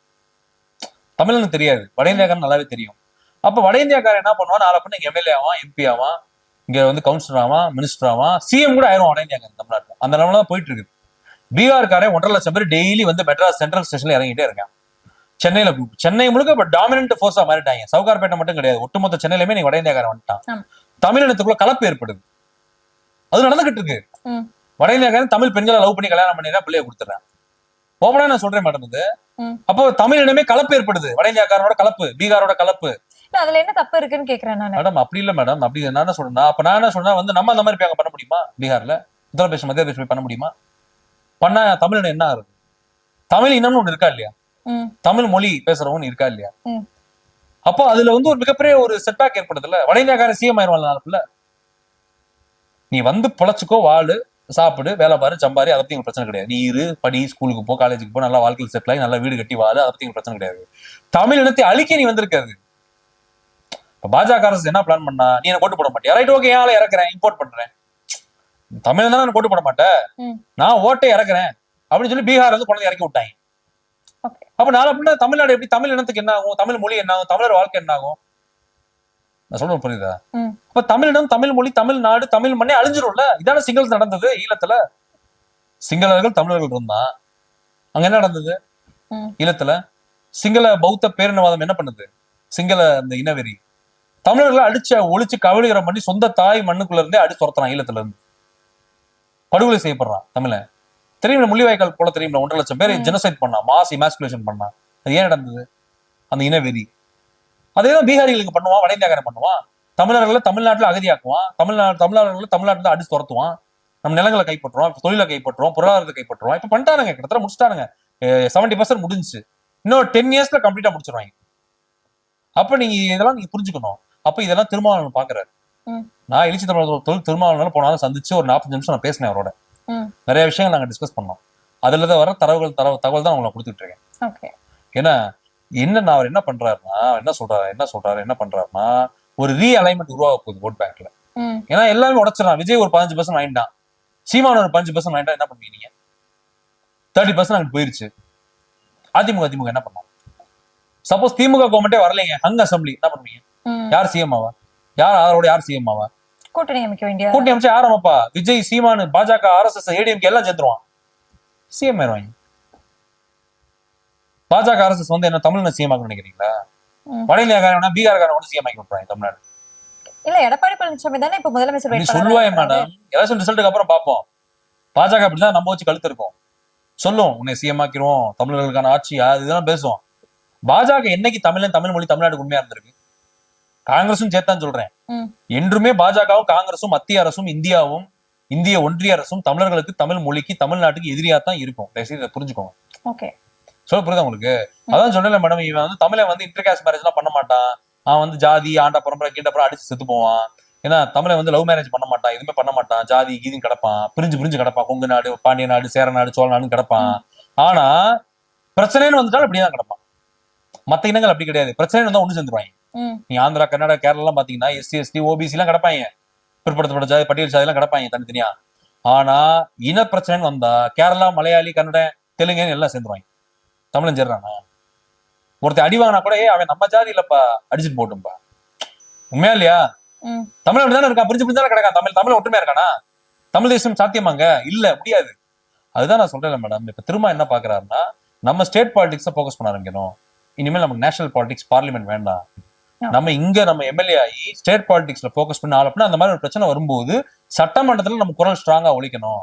தமிழ்னு தெரியாது, வட இந்தியாக்காரன் நல்லாவே தெரியும். அப்ப வட இந்தியாக்காரன் என்ன பண்ணுவான்? நாளை பண்ண எம்எல்ஏ ஆவான், எம்பி ஆவான், இங்க வந்து கவுன்சிலர் ஆவான், மினிஸ்டர் ஆவான், சிஎம் கூட ஆயிரும் வட இந்தியாக்காரன் தமிழ்நாட்டில். அந்த நிலவுல தான் போயிட்டு இருக்குது. பீகார்காரன் 1,50,000 பேர் டெய்லி வந்து மெட்ராஸ் சென்ட்ரல் ஸ்டேஷன்ல இறங்கிட்டே இருக்கான். சென்னை முழுக்க இப்ப டாமினன்ட் ஃபோர்ஸா மாறிட்டாங்க. சவுகார்பேட்டை மட்டும் கிடையாது, ஒட்டுமொத்த சென்னையிலுமே நீ வட இந்தியாக்காரன் வந்துட்டான். தமிழினத்துக்குள்ள கலப்பு ஏற்படுது, அது நடந்துகிட்டு இருக்கு. வட இந்தியாக்காரன் தமிழ் பெண்களை லவ் பண்ணி கல்யாணம் பண்ணினா பிள்ளைய கொடுத்துறான். ஓபனா நான் சொல்றேன் மேடம் இது. அப்போ தமிழினமே கலப்பு ஏற்படுது, வட இந்தியாக்காரனோட கலப்பு, பீகாரோட கலப்பு. அதுல என்ன தப்பு இருக்குன்னு கேக்குறேன் நான். மேடம் அப்படி இல்ல மேடம், அப்படி என்ன சொல்றேன். அப்ப நான் என்ன சொல்றேன், வந்து நம்ம அந்த மாதிரி பண்ண முடியுமா? பீகார்ல, உத்தரப்பிரதேஷ், மத்திய பிரதேஷ் பண்ண முடியுமா? பண்ணா தமிழ் என்ன ஆகுது? தமிழ் இனம்னு ஒண்ணு இருக்கா இல்லையா? தமிழ் மொழி பேசுறவங்க இருக்கா இல்லையா? அப்போ அதுல வந்து ஒரு மிகப்பெரிய ஒரு செட்பேக் ஏற்படுதுல்ல. வட இந்தியாக்காரன் சிஎம் ஆயிருவாங்கல்ல. நீ வந்து பொழைச்சுக்கோ, வாழு, சாப்பிடு, வேலை பாரு, சம்பாரி, அதை பத்தி பிரச்சனை கிடையாது. நீ இரு, படி, ஸ்கூலுக்கு போ, காலேஜுக்கு போ, நல்லா வாழ்க்கையில் செட்டில் ஆகி நல்லா வீடு கட்டி வாழு, அதை பத்தி பிரச்சனை கிடையாது. தமிழ் இனத்தை அழிக்க நீ வந்திருக்காது. பாஜக அரசு என்ன பிளான் பண்ணா, நீ என்ன ஓட்டு போட மாட்டியா? ரைட், ஓகே, ஏன் இறக்குறேன், இம்போர்ட் பண்றேன். தமிழ் தானே நான் ஓட்டு போட மாட்டேன், நான் ஓட்டை இறக்குறேன் அப்படின்னு சொல்லி பீகார் வந்து கொண்டு இறக்கி விட்டாங்க. அப்ப நாளை பின்ன தமிழ்நாடு எப்படி? தமிழ் இனத்துக்கு என்ன ஆகும்? தமிழ் மொழி என்ன ஆகும்? தமிழர் வாழ்க்கை என்ன ஆகும்? நான் சொல்றேன் புரியுதா? அப்ப தமிழினம், தமிழ் மொழி, தமிழ்நாடு, தமிழ் மண்ணே அழிஞ்சிரும்ல. இதான சிங்களம் நடந்தது ஈழத்துல. சிங்களர்கள் தமிழர்கள் இருந்தா அங்க என்ன நடந்தது ஈழத்துல? சிங்கள பௌத்த பேரினவாதம் என்ன பண்ணுது? சிங்கள அந்த இனவெறி தமிழர்களை ஒழிச்சு கவலிகரம் பண்ணி சொந்த தாய் மண்ணுக்குள்ள இருந்தே அடிச்சு துரத்துறான். ஈழத்துல இருந்து படுகொலை செய்யப்படுறான் தமிழன். தெரியுமில்ல, முள்ளிவாய்க்கால் போல தெரியுமில்ல, 1.5 லட்சம் பேர் ஜெனோசைட் பண்ணான், மாஸ் இமாஸ்குலேஷன் பண்ணான். அது ஏன் நடந்தது? அந்த இனவெறி. அதேதான் பீகாரிகளுக்கு பண்ணுவான், வட இந்தியாக்காரன் பண்ணுவான். தமிழர்களை தமிழ்நாட்டுல அகதியாக்குவான், தமிழர்களை தமிழ்நாட்டுல அடிச்சு துரத்துவான், நம்ம நிலங்களை கைப்பற்றுவோம், தொழிலை கைப்பற்றுவோம், பொருளாதாரத்தை கைப்பற்றுவோம். இப்ப பண்ணிட்டானுங்க, கிட்டத்தட்ட முடிச்சுட்டானுங்க. 70% முடிஞ்சுச்சு. இன்னும் 10 இயர்ஸ்ல கம்ப்ளீட்டா முடிச்சிருவாங்க. அப்ப இதெல்லாம் நீங்க புரிஞ்சுக்கணும். அப்ப இதெல்லாம் திருமாவளவன் பாக்குறாரு. நான் எழுச்சி தமிழர் திருமாவளவன் போனாலும் சந்திச்சு ஒரு 45 நிமிஷம் நான் பேசினேன் அவரோட. நிறைய விஷயங்கள் நாங்க டிஸ்கஸ் பண்ணோம். அதுல தான் வர தகவல் தான் உங்களுக்கு கொடுத்துட்டு இருக்கேன். ஏன்னா என்ன அவர் என்ன பண்றாருன்னா, என்ன பண்றாருன்னா ஒரு ரீஅலைன்மெண்ட் உருவாக போகுது ஓட் பேங்க்ல. ஏன்னா எல்லாமே உடச்சிடலாம். விஜய் ஒரு 15% வாங்கிட்டான், சீமான் ஒரு 15% வாங்கிட்டா என்ன பண்ணுவீங்க? 30% அங்க போயிருச்சு. அதிமுக என்ன பண்ணாங்க? சப்போஸ் திமுக கவர்மெண்டே வரலைங்க, அங்க அசம்பிளி என்ன பண்ணுவீங்க? யார் சிஎம் ஆவா? யார் சிஎம் ஆவா? கூட்டணி அமைக்க கூட்டணி அமைச்சா யார் அமைப்பா? விஜய், சீமானு, பாஜக, RSS, ADMK எல்லாம் சேர்ந்துருவான், சிஎம் ஆயிடுவாங்க. பாஜக, RSS வந்து என்ன தமிழ்நாடு சிஎம் ஆக நினைக்கிறீங்களா? வட இந்தியாக்காரன் பீகார்காரன் சிஎம் ஆகி விட்டுறாங்க தமிழ்நாடு. இல்ல, எடப்பாடி பழனிசாமி தானே இப்ப முதலமைச்சர் சொல்லுவாங்க மேடம். எலெக்ஷன் ரிசல்ட்டுக்கு அப்புறம் பார்ப்போம். பாஜக அப்படிதான் நம்ம வச்சு கழுத்து இருக்கும், சொல்லும் உன்னை சிஎம் ஆக்கிரும், தமிழர்களுக்கான ஆட்சி, இதெல்லாம் பேசுவோம். பாஜக என்னைக்கு தமிழ் மொழி தமிழ்நாடு உண்மையா இருந்திருக்கு? காங்கிரஸும் சேர்த்தான் சொல்றேன். என்றுமே பாஜகவும் காங்கிரஸும் மத்திய அரசும் இந்திய ஒன்றிய அரசும் தமிழர்களுக்கு, தமிழ் மொழிக்கு, தமிழ்நாட்டுக்கு எதிரியா தான் இருக்கும். இதை புரிஞ்சுக்கோங்க. சொல்ல புரியுதா உங்களுக்கு? அதான் சொன்னல மேடம், இவன் வந்து தமிழை வந்து இன்டர்காஸ்ட் மேரேஜ் எல்லாம் பண்ண மாட்டான். அவன் வந்து ஜாதி ஆண்டா பரம்பரை கீண்டப்புறம் அடிச்சு செத்து போவான். ஏன்னா தமிழை வந்து லவ் மேரேஜ் பண்ண மாட்டான், எதுவுமே பண்ண மாட்டான். ஜாதி கீதியும் கிடப்பான், பிரிஞ்சு கிடப்பான். கொங்கு நாடு, பாண்டிய நாடு, சேர நாடு, சோழ நாடு கிடப்பான். ஆனா பிரச்சனைன்னு வந்துட்டாலும் அப்படிதான் கிடப்பான். மத்த இனங்கள் அப்படி கிடையாது. பிரச்சனை வந்தா ஒண்ணு சேர்ந்துருவாங்க. நீ ஆந்திரா, கர்நாடகா, கேரளா எல்லாம் பாத்தீங்கன்னா SC, ST, OBC எல்லாம் கிடப்பாங்க, பிற்படுத்தப்பட்ட ஜாதி, பட்டியல் ஜாதி எல்லாம் கிடப்பாங்க தனித்தனியா. ஆனா இன பிரச்சனைன்னு வந்தா கேரளா, மலையாளி, கன்னடம், தெலுங்கு எல்லாம் சேர்ந்துருவாங்க. தமிழன் சேர்றானா? ஒருத்தர் அடி வாங்கினா கூட அவன் நம்ம ஜாதி இல்லப்பா, அடிச்சுட்டு போட்டும்பா. உண்மையா இல்லையா? தமிழ் அப்படிதானே இருக்கான், பிரிஞ்சு தானே கிடக்கான். தமிழ் ஒற்றுமையா இருக்கானா? தமிழ் தேசம் சாத்தியமாங்க? இல்ல, முடியாது. அதுதான் நான் சொல்றேன் மேடம். இப்ப திரும்ப என்ன பாக்குறாருன்னா, நம்ம ஸ்டேட் பாலிடிக்ஸை போக்கஸ் பண்ண ஆரம்பிக்கணும். இனிமேல் நமக்கு நேஷனல் பாலிடிக்ஸ், பார்லிமெண்ட் வேண்டாம். நம்ம MLA ஆகி ஸ்டேட் பாலிடிக்ஸ்ல போக்கஸ் பண்ண அப்படின்னா அந்த மாதிரி ஒரு பிரச்சனை வரும்போது சட்டமன்றத்துல நம்ம குரல் ஸ்ட்ராங்கா ஒழிக்கணும்.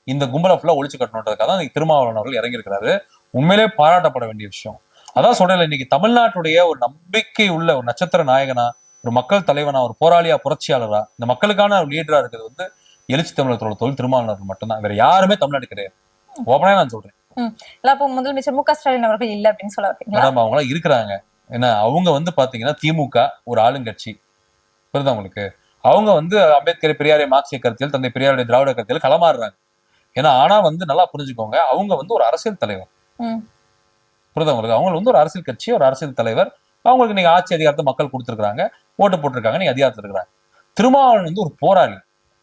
இந்த கும்பலை ஃபுல்லா ஒழிச்சு கட்டணுன்றதுக்காக தான் திருமாவளவன் அவர்கள் இறங்கியிருக்கிறாரு. உண்மையிலே பாராட்டப்பட வேண்டிய விஷயம். அதான் சொல்றேன், இன்னைக்கு தமிழ்நாட்டுடைய ஒரு நம்பிக்கை உள்ள ஒரு நட்சத்திர நாயகனா, ஒரு மக்கள் தலைவனா, ஒரு போராளியா, புரட்சியாளரா, இந்த மக்களுக்கான ஒரு லீடரா இருக்கிறது வந்து எழுச்சி தமிழர்களோட தொழில் திருமாவளவன் மட்டும்தான். வேற யாருமே தமிழ்நாடு கிடையாது. ஓப்பனா நான் சொல்றேன். முதலமைச்சர் MK ஸ்டாலின் அவர்கள் இல்ல அப்படின்னு சொல்ல வரீங்களா? அவங்களா இருக்கிறாங்க. ஏன்னா அவங்க வந்து பாத்தீங்கன்னா திமுக ஒரு ஆளுங்கட்சி, புரியுதா உங்களுக்கு? அவங்க வந்து அம்பேத்கர், பெரியாரை, மார்க்சிய கருத்தியல், தந்தை பெரியாருடைய திராவிட கருத்தியல் களமாறுறாங்க. ஏன்னா ஆனா வந்து நல்லா புரிஞ்சுக்கோங்க, அவங்க வந்து ஒரு அரசியல் தலைவர், புரியுதா உங்களுக்கு? அவங்க வந்து ஒரு அரசியல் கட்சி, ஒரு அரசியல் தலைவர். அவங்களுக்கு நீங்க ஆட்சி அதிகாரத்தை மக்கள் கொடுத்துருக்காங்க, ஓட்டு போட்டிருக்காங்க, நீங்க அதிகாரத்தில் இருக்கிறாங்க. திருமாவளவன் வந்து ஒரு போராளி,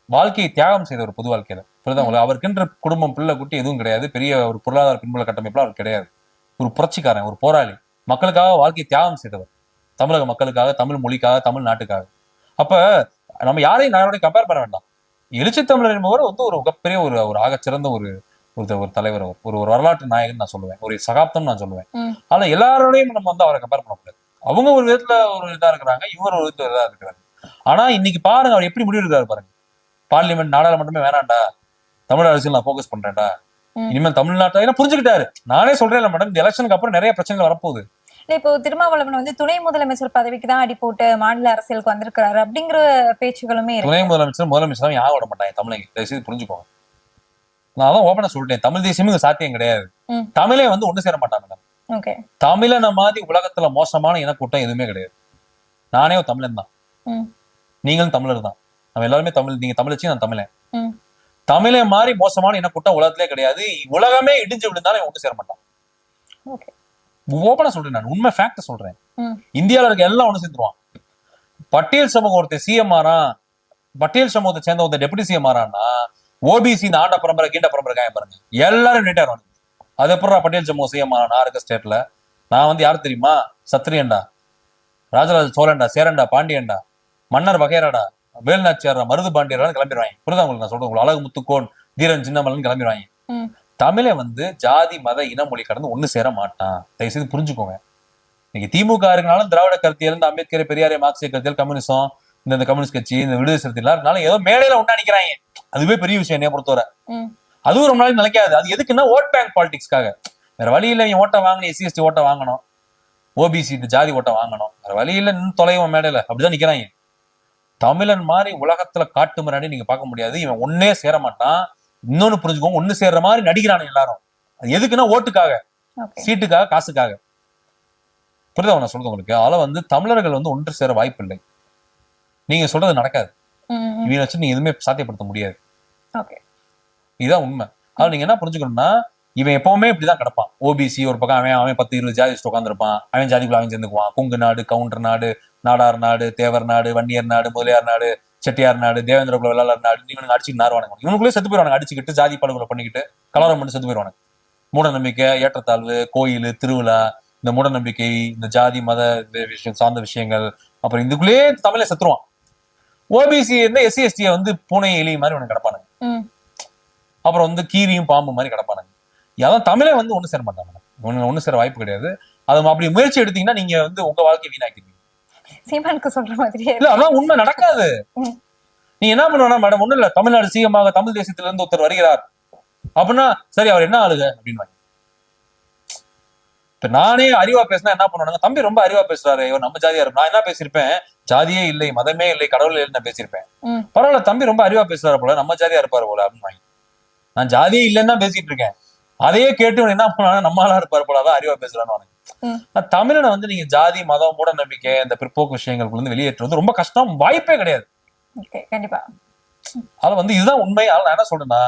வாழ்க்கையை தியாகம் செய்த ஒரு பொது வாழ்க்கையில, புரியுதா உங்களுக்கு? அவருக்குன்ற குடும்பம், பிள்ளை, குட்டி எதுவும் கிடையாது. பெரிய ஒரு பொருளாதார பின்புல கட்டமைப்புலாம் அவர் கிடையாது. ஒரு புரட்சிக்காரன், ஒரு போராளி, மக்களுக்காக வாழ்க்கையை தியாகம் செய்தவர், தமிழக மக்களுக்காக, தமிழ் மொழிக்காக, தமிழ் நாட்டுக்காக. அப்ப நம்ம யாரையும் கம்பேர் பண்ண வேண்டாம். எழுச்சி தமிழர் என்பவர் வந்து ஒரு மிகப்பெரிய ஒரு ஆகச்சிறந்த ஒரு தலைவர், அவர் ஒரு வரலாற்று நாயகன் நான் சொல்லுவேன், ஒரு சகாப்தம் நான் சொல்லுவேன். ஆனா எல்லாரோடையும் நம்ம வந்து அவரை கம்பேர் பண்ண முடியாது. அவங்க ஒரு விதத்துல ஒரு இதா இருக்கிறாங்க, இவர் ஒரு விதத்துல இதா இருக்கிறாங்க. ஆனா இன்னைக்கு பாருங்க அவர் எப்படி முடிவு எடுக்கிறாரு பாருங்க. பார்லிமெண்ட், நாடாளுமன்றமே வேணாண்டா, தமிழ் அரசியல் நான் போக்கஸ் பண்றேன்டா, இனிமேல் தமிழ்நாட்டை புரிஞ்சுக்கிட்டாரு. நானே சொல்றேன் மேடம், இந்த எலெக்ஷனுக்கு அப்புறம் நிறைய பிரச்சனைகள் வரப்போகுது. இப்போ திருமாவளவன் வந்து துணை முதலமைச்சர் பதவிக்கு தான் அடி போட்டு மாநில அரசியலுக்கு வந்திருக்கிறாரு அப்படிங்கிற பேச்சுகளுமே இருக்கு. துணை முதலமைச்சர் யாரும் விட மாட்டாங்க தமிழை, தயவுசெய்து புரிஞ்சுக்கோங்க. நான் தான் ஓபனா சொல்லிட்டேன், தமிழ் தேசியமும் சாத்தியம் கிடையாது. தமிழே வந்து ஒண்ணு சேர மாட்டாங்க. தமிழனை மாதிரி உலகத்துல மோசமான இனக்கூட்டம் எதுவுமே கிடையாது. நானே ஒரு தமிழன் தான், நீங்களும் தமிழர் தான், நம்ம எல்லாருமே தமிழ். நீங்க தமிழச்சி, நான் தமிழன். தமிழை மாதிரி மோசமான இனக்கூட்டம் உலகத்திலே கிடையாது. உலகமே இடிஞ்சு விழுந்தாலும் ஒண்ணு சேர மாட்டான். ஓபனா சொல்றேன், நான் உண்மை ஃபேக்ட் சொல்றேன். இந்தியாவில இருக்க எல்லாம் ஒண்ணு சேர்ந்துருவான். பட்டியல் சமூகம் ஒருத்தர் சிஎம் ஆறான், பட்டியல் சமூகத்தை சேர்ந்த ஒருத்தர் டெபுட்டி சிஎம் ஆறான்னா, OBC இந்த ஆண்ட பரம்பரை, கீண்ட பரம்பரை காயம் பாருங்க, எல்லாரும் ரிட்டையர் ஆகும். அது எப்பறம் பட்டியல் சமூகம் சிஎம் ஆனா இருக்க ஸ்டேட்ல? நான் வந்து யாரு தெரியுமா? சத்திரியன்டா, ராஜராஜ சோழன்டா, சேரன்டா, பாண்டியன்டா, மன்னர் வகையராடா, வேல்நாச்சியாரா, மருது பாண்டியரான்னு கிளம்பிடுவாங்க. புரியுதா உங்களுக்கு? நான் சொல்றேன், அழகு முத்துக்கோன், தீரன் சின்னமலன் கிளம்பிடுவாங்க. தமிழை வந்து ஜாதி, மத, இன, மொழி கடந்து ஒண்ணு சேர மாட்டான். தயவுசெய்து புரிஞ்சுக்கோங்க. இன்னைக்கு திமுக இருக்கனாலும் திராவிட கருத்தியல், இந்த அம்பேத்கர், பெரியாரை, மார்க்சிய கருத்தியல், கம்யூனிசம், இந்த கம்யூனிஸ்ட் கட்சி, இந்த விடுதலை சிறுத்தைகள் இருந்தாலும் ஏதோ மேடையில ஒண்ணா நிக்கிறாங்க. அதுவே பெரிய விஷயம் என்னைய பொறுத்தவரை. அதுவும் ரொம்ப நாளைக்கு நிலைக்காது. அது எதுக்குன்னா ஓட் பேங்க் பாலிடிக்ஸ்க்காக. வேற வழி இல்லை, இவன் ஓட்டை வாங்கணும், SC/ST ஓட்டை வாங்கணும், OBC ஜாதி ஓட்டை வாங்கணும், வேற வழி இல்லை, இன்னும் தொலைவன் மேடையில அப்படிதான் நிக்கிறாங்க. தமிழன் மாதிரி உலகத்துல காட்டு முன்னாடி நீங்க பார்க்க முடியாது. இவன் ஒன்னே சேர மாட்டான். இன்னொன்னு புரிஞ்சுக்கோங்க, ஒண்ணு சேர்ற மாதிரி நடிக்கிறானு எல்லாரும். அது எதுக்குன்னா ஓட்டுக்காக, சீட்டுக்காக, காசுக்காக. புரியுதா நான் சொல்றது உங்களுக்கு? அதனால தமிழர்கள் ஒன்று சேர வாய்ப்பு இல்லை. நீங்க சொல்றது நடக்காது. இவனை வச்சு நீங்க எதுவுமே சாத்தியப்படுத்த முடியாது. இதுதான் உண்மை. அதாவது நீங்க என்ன புரிஞ்சுக்கணும்னா, இவன் எப்பவுமே இப்படிதான் கிடப்பான். OBC ஒரு பக்கம், அவன் 10-20 ஜாதி உட்காந்துருப்பான். அவன் ஜாதிக்குள்ள அவன் சேர்ந்துக்குவான். கொங்கு நாடு, கவுண்டர் நாடு, நாடார் நாடு, தேவர் நாடு, வன்னியர் நாடு, முதலியார் நாடு, செட்டியார் நாடு, தேவேந்திர குல வெள்ளாளர் நாடு, இவனுக்கு அடிச்சுட்டு நாருவானுங்க. இவனுக்குள்ளே செத்து போயிடுவாங்க. அடிச்சுக்கிட்டு ஜாதி படுகொலை பண்ணிக்கிட்டு கலவரம் பண்ணி செத்து போயிடுவாங்க. மூட நம்பிக்கை, ஏற்றத்தாழ்வு, கோயில், திருவிழா, இந்த மூட நம்பிக்கை, இந்த ஜாதி மத விஷயம் சார்ந்த விஷயங்கள், அப்புறம் இதுக்குள்ளேயே தமிழை செத்துருவான். OBC SC/ST பூனை எலி மாதிரி உனக்கு கிடப்பானுங்க. அப்புறம் கீரியும் பாம்பு மாதிரி கிடப்பானுங்க. அதான் தமிழே ஒண்ணு சேர மாட்டாங்க. ஒண்ணு சேர வாய்ப்பு கிடையாது. அது அப்படி முயற்சி எடுத்தீங்கன்னா நீங்க உங்க வாழ்க்கையை வீணாக்கிடுவீங்க. சீமானுக்கு சொல்ற மாதிரி இல்ல, அதான் உண்மை. நடக்காது. நீ என்ன பண்ணுவா மேடம், ஒண்ணும் இல்ல, தமிழ்நாடு சிஎம்மாக தமிழ் தேசத்திலிருந்து ஒருத்தர் வருகிறார் அப்படின்னா, சரி அவர் என்ன ஆளுங்க அப்படின்னு. இப்ப நானே அறிவா பேசினா என்ன பண்ணுவாங்க, தம்பி ரொம்ப அறிவா பேசுறாரு, இவர் நம்ம ஜாதியா இருக்கும். நான் என்ன பேசியிருப்பேன், ஜாதியே இல்லை, மதமே இல்லை, கடவுள் இல்லை பேசியிருப்பேன். பரவாயில்ல, தம்பி ரொம்ப அறிவா பேசுறாரு போல, நம்ம ஜாதியா இருப்பாரு போல அப்படின்னு. நான் ஜாதியே இல்லைன்னு தான் பேசிட்டு இருக்கேன். அதையே கேட்டு என்ன பண்ணாங்க, நம்மளா இருப்பாரு போல, அதான் அறிவா பேசுறான்னு. தமிழனை நீங்க ஜாதி, மதம், மூட நம்பிக்கை, இந்த பிற்போக்கு விஷயங்களுக்கு வெளியேற்றுவது ரொம்ப கஷ்டம், வாய்ப்பே கிடையாது. கண்டிப்பா. அத இதுதான் உண்மை. அதனால நான் என்ன சொல்றேன்னா,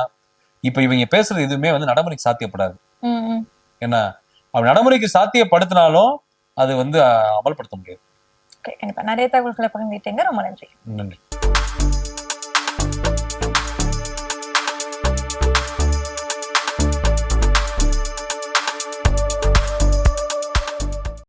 இப்ப இவங்க பேசுறது எதுவுமே நடைமுறைக்கு சாத்தியப்படாது. ஏன்னா அப்படி நடைமுறைக்கு சாத்தியப்படுத்தினாலும் அது அமல்படுத்த முடியாது. கண்டிப்பா. நிறைய தகவல்களை பகிர்ந்துட்டீங்க. ரொம்ப நன்றி. நன்றி.